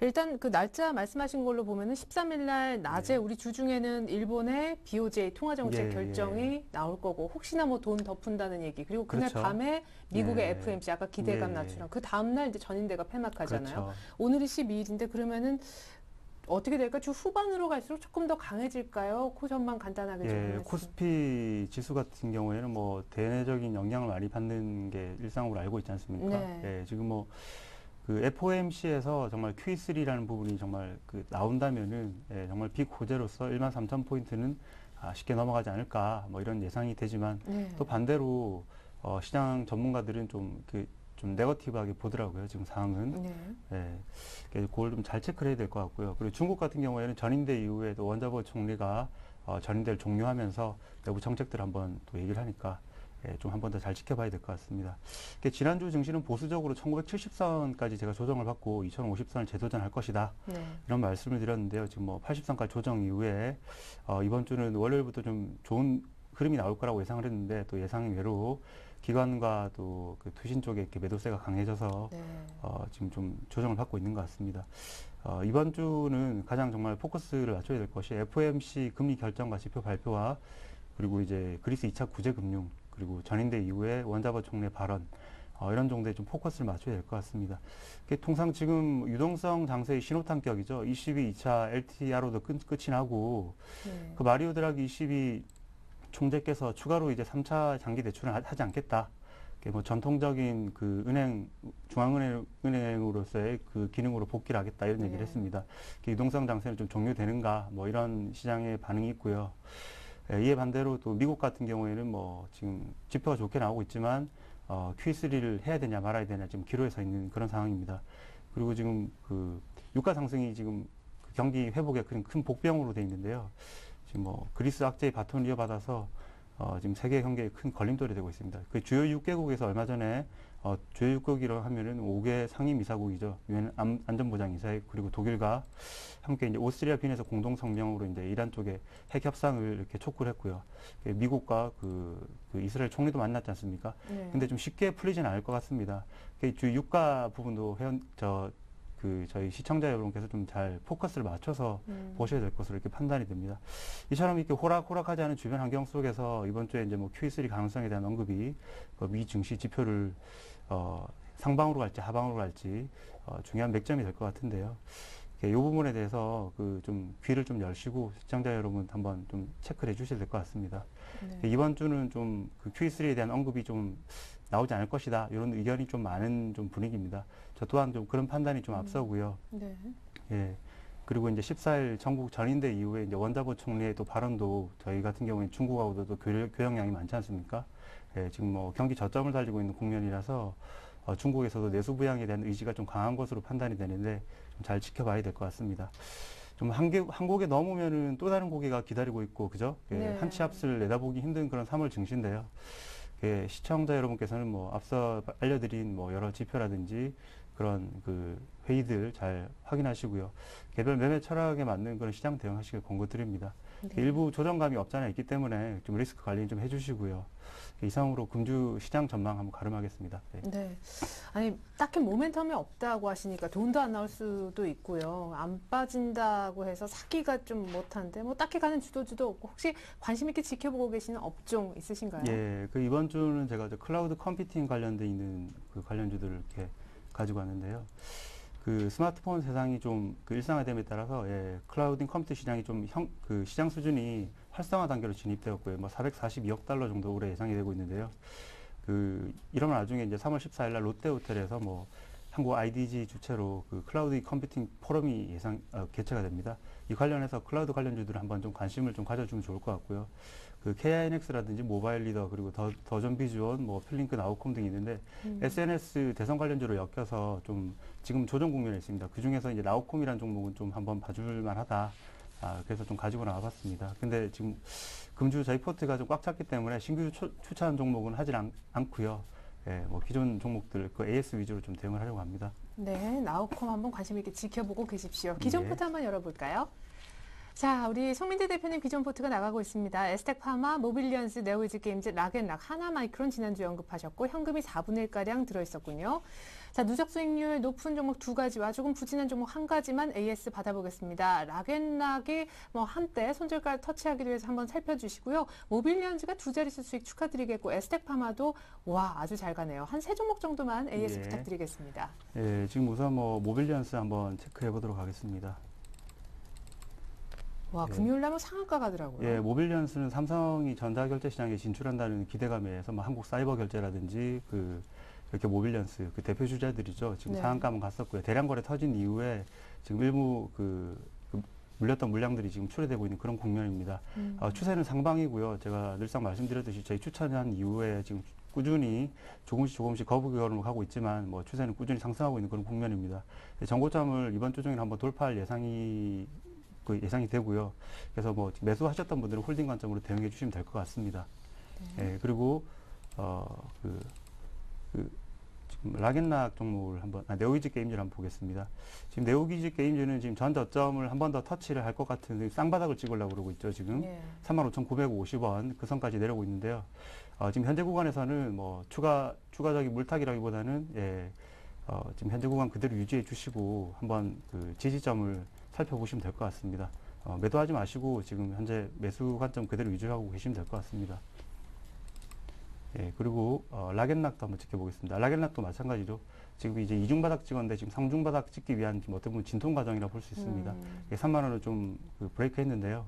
일단 그 날짜 말씀하신 걸로 보면은 13일 날 낮에 우리 주중에는 일본의 BOJ 통화정책 결정이 나올 거고 혹시나 돈 더 푼다는 얘기 그리고 그날 그렇죠. 밤에 미국의 FMC 아까 기대감 낮추랑 그 다음날 이제 전인대가 폐막하잖아요. 그렇죠. 오늘이 12일인데 그러면은 어떻게 될까? 주 후반으로 갈수록 조금 더 강해질까요? 그 전망 간단하게 좀 해주세요. 코스피 지수 같은 경우에는 대내적인 영향을 많이 받는 게 일상으로 알고 있지 않습니까? 네. 예, 지금 그 FOMC에서 정말 QE3라는 부분이 정말 나온다면은 정말 빅 호재로서 13,000포인트는 쉽게 넘어가지 않을까 이런 예상이 되지만 또 반대로 시장 전문가들은 좀 네거티브하게 보더라고요. 지금 상황은. 그걸 좀 잘 체크를 해야 될 것 같고요. 그리고 중국 같은 경우에는 전인대 이후에도 원자보 총리가 전인대를 종료하면서 내부 정책들을 한번 또 얘기를 하니까 좀 한 번 더 잘 지켜봐야 될 것 같습니다. 지난주 증시는 보수적으로 1970선까지 제가 조정을 받고 2050선을 재도전할 것이다. 이런 말씀을 드렸는데요. 지금 80선까지 조정 이후에 이번 주는 월요일부터 좀 좋은 흐름이 나올 거라고 예상을 했는데 또 예상 외로 기관과 또 그 투신 쪽에 이렇게 매도세가 강해져서 지금 좀 조정을 받고 있는 것 같습니다. 이번 주는 가장 정말 포커스를 맞춰야 될 것이 FOMC 금리 결정과 지표 발표와 그리고 이제 그리스 2차 구제금융 그리고 전인대 이후에 원자보 총리 발언 이런 정도에 좀 포커스를 맞춰야 될 것 같습니다. 통상 지금 유동성 장세의 신호탄격이죠. 22, 2차 LTRO도 끝이 나고 그 마리오 드라기 22 총재께서 추가로 이제 3차 장기 대출을 하지 않겠다. 전통적인 그 중앙은행으로서의 그 기능으로 복귀를 하겠다 이런 얘기를 했습니다. 유동성 장세는 좀 종료되는가 이런 시장의 반응이 있고요. 이에 반대로 또 미국 같은 경우에는 지금 지표가 좋게 나오고 있지만 QE3를 해야 되냐 말아야 되냐 지금 기로에 서 있는 그런 상황입니다. 그리고 지금 그 유가 상승이 지금 그 경기 회복에 큰 복병으로 돼 있는데요. 지금 그리스 악재의 바톤을 이어받아서 지금 세계 경제에 큰 걸림돌이 되고 있습니다. 그 주요 6개국에서 얼마 전에 주요 6개국이라고 하면은 5개 상임이사국이죠. 유엔 안전보장이사회 그리고 독일과 함께 이제 오스트리아 빈에서 공동 성명으로 이제 이란 쪽에 핵 협상을 이렇게 촉구를 했고요. 미국과 그 이스라엘 총리도 만났지 않습니까? 근데 좀 쉽게 풀리지는 않을 것 같습니다. 주요 유가 부분도 저희 시청자 여러분께서 좀 잘 포커스를 맞춰서 보셔야 될 것으로 이렇게 판단이 됩니다. 이처럼 이렇게 호락호락하지 않은 주변 환경 속에서 이번 주에 이제 QE3 가능성에 대한 언급이 미 증시 지표를 상방으로 갈지 하방으로 갈지 중요한 맥점이 될 것 같은데요. 이 부분에 대해서 좀 귀를 좀 열시고 시청자 여러분 한번 좀 체크를 해주셔야 될 것 같습니다. 이번 주는 좀 그 QE3에 대한 언급이 좀 나오지 않을 것이다. 이런 의견이 좀 많은 좀 분위기입니다. 저 또한 좀 그런 판단이 좀 앞서고요. 예. 그리고 이제 14일 전국 전인대 이후에 이제 원자보 총리의 또 발언도 저희 같은 경우에 중국하고도 교역량이 많지 않습니까? 예, 지금 경기 저점을 달리고 있는 국면이라서 중국에서도 내수 부양에 대한 의지가 좀 강한 것으로 판단이 되는데 좀 잘 지켜봐야 될 것 같습니다. 좀 한 곡에 넘으면은 또 다른 고개가 기다리고 있고, 그죠? 예, 한치 앞을 내다보기 힘든 그런 3월 증시인데요. 예, 시청자 여러분께서는 앞서 알려드린 여러 지표라든지 그런 그 회의들 잘 확인하시고요. 개별 매매 철학에 맞는 그런 시장 대응하시길 권고드립니다. 일부 조정감이 없지 않아 있기 때문에 좀 리스크 관리 좀 해주시고요. 이상으로 금주 시장 전망 한번 가름하겠습니다. 네. 아니, 딱히 모멘텀이 없다고 하시니까 돈도 안 나올 수도 있고요. 안 빠진다고 해서 사기가 좀 못한데, 딱히 가는 주도주도 없고, 혹시 관심 있게 지켜보고 계시는 업종 있으신가요? 예, 이번 주는 제가 클라우드 컴퓨팅 관련돼 있는 그 관련주들을 이렇게 가지고 왔는데요. 그 스마트폰 세상이 좀 일상화됨에 따라서 클라우드 컴퓨터 시장이 좀 시장 수준이 활성화 단계로 진입되었고요. 442억 달러 정도 올해 예상이 되고 있는데요. 이러면 나중에 이제 3월 14일 날 롯데호텔에서 한국 IDG 주최로 그 클라우드 컴퓨팅 포럼이 개최가 됩니다. 이 관련해서 클라우드 관련주들을 한번 좀 관심을 좀 가져주면 좋을 것 같고요. KINX라든지 모바일 리더 그리고 더전 비주원, 필링크 나우콤 등이 있는데 SNS 대선 관련주로 엮여서 좀 지금 조정 국면에 있습니다. 그 중에서 이제 나우콤이라는 종목은 좀 한번 봐줄 만하다. 그래서 좀 가지고 나와봤습니다. 근데 지금 금주 저희 포트가 좀 꽉 찼기 때문에 신규 추천 종목은 하질 않고요. 예, 뭐 기존 종목들 그 AS 위주로 좀 대응을 하려고 합니다. 네, 나우콤 한번 관심 있게 지켜보고 계십시오. 기존 네. 포트 한번 열어볼까요? 자, 우리 송민대 대표님 기존 포트가 나가고 있습니다. 에스텍파마, 모빌리언스, 네오이즈게임즈, 락앤락, 하나마이크론 지난주에 언급하셨고 현금이 4분의 1가량 들어있었군요. 자, 누적 수익률 높은 종목 두 가지와 조금 부진한 종목 한 가지만 AS 받아보겠습니다. 락앤락이 뭐 한때 손절가를 터치하기도 해서 한번 살펴주시고요. 모빌리언즈가 두 자릿수 수익 축하드리겠고 에스텍파마도 와 아주 잘 가네요. 한 세 종목 정도만 AS 예. 부탁드리겠습니다. 예, 지금 우선 뭐 모빌리언스 한번 체크해 보도록 하겠습니다. 와, 예. 금요일 날은 상한가 가더라고요. 예, 모빌리언스는 삼성이 전자결제 시장에 진출한다는 기대감에서 뭐 한국 사이버 결제라든지 이렇게 모빌리언스 그 대표 주자들이죠. 지금 네. 상한가만 갔었고요. 대량 거래 터진 이후에 지금 일부 물렸던 물량들이 지금 출회되고 있는 그런 국면입니다. 추세는 상방이고요. 제가 늘상 말씀드렸듯이 저희 추천한 이후에 지금 꾸준히 조금씩 거부 결론을 하고 있지만 뭐 추세는 꾸준히 상승하고 있는 그런 국면입니다. 정고점을 이번 주 중에 한번 돌파할 예상이 되고요. 그래서 뭐 매수하셨던 분들은 홀딩 관점으로 대응해 주시면 될 것 같습니다. 네. 예, 그리고 지금 락앤락 종목을 네오이즈 게임즈를 한번 보겠습니다. 지금 네오이즈 게임즈는 지금 전 저점을 한 번 더 터치를 할 것 같은 쌍바닥을 찍으려고 그러고 있죠. 지금 예. 35,950원 그 선까지 내려오고 있는데요. 지금 현재 구간에서는 뭐 추가적인 물타기라기보다는 지금 현재 구간 그대로 유지해 주시고 한번 그 지지점을 살펴보시면 될 것 같습니다. 매도하지 마시고 지금 현재 매수 관점 그대로 유지하고 계시면 될 것 같습니다. 예, 그리고 락앤락도 한번 지켜보겠습니다. 락앤락도 마찬가지로 지금 이제 이중바닥 찍었는데 지금 상중바닥 찍기 위한 지금 어떻게 보면 진통 과정이라 볼 수 있습니다. 3만 원을 좀 브레이크 했는데요.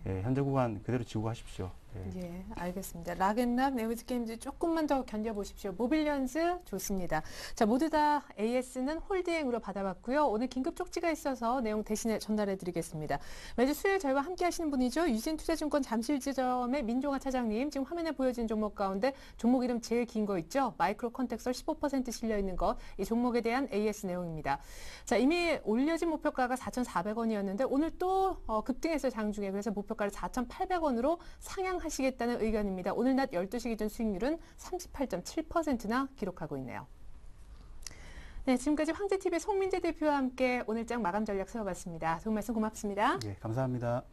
예. 현재 구간 그대로 지고 가십시오. 예, 알겠습니다. 락앤락, 네오이즈 게임즈 조금만 더 견뎌보십시오. 모빌리언스 좋습니다. 자, 모두 다 AS는 홀딩으로 받아봤고요. 오늘 긴급 쪽지가 있어서 내용 대신에 전달해드리겠습니다. 매주 수요일 저희와 함께 하시는 분이죠. 유진투자증권 잠실지점의 민종아 차장님. 지금 화면에 보여진 종목 가운데 종목 이름 제일 긴 거 있죠. 마이크로 컨텍설 15% 실려있는 것. 이 종목에 대한 AS 내용입니다. 자, 이미 올려진 목표가가 4,400원이었는데 오늘 또 급등해서 장중에 그래서 목표가를 4,800원으로 상향하시겠다는 의견입니다. 오늘 낮 12시 기준 수익률은 38.7%나 기록하고 있네요. 네, 지금까지 황제TV의 송민재 대표와 함께 오늘장 마감 전략 세워봤습니다. 좋은 말씀 고맙습니다. 예, 감사합니다.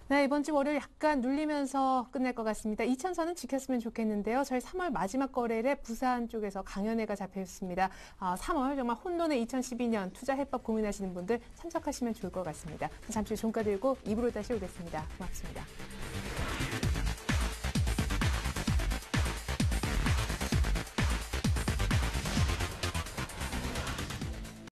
네, 이번 주 월요일 약간 눌리면서 끝날 것 같습니다. 2,000선은 지켰으면 좋겠는데요. 저희 3월 마지막 거래일에 부산 쪽에서 강연회가 잡혀 있습니다. 3월 정말 혼돈의 2012년 투자 해법 고민하시는 분들 참석하시면 좋을 것 같습니다. 잠시 종가 들고 2부로 다시 오겠습니다. 고맙습니다.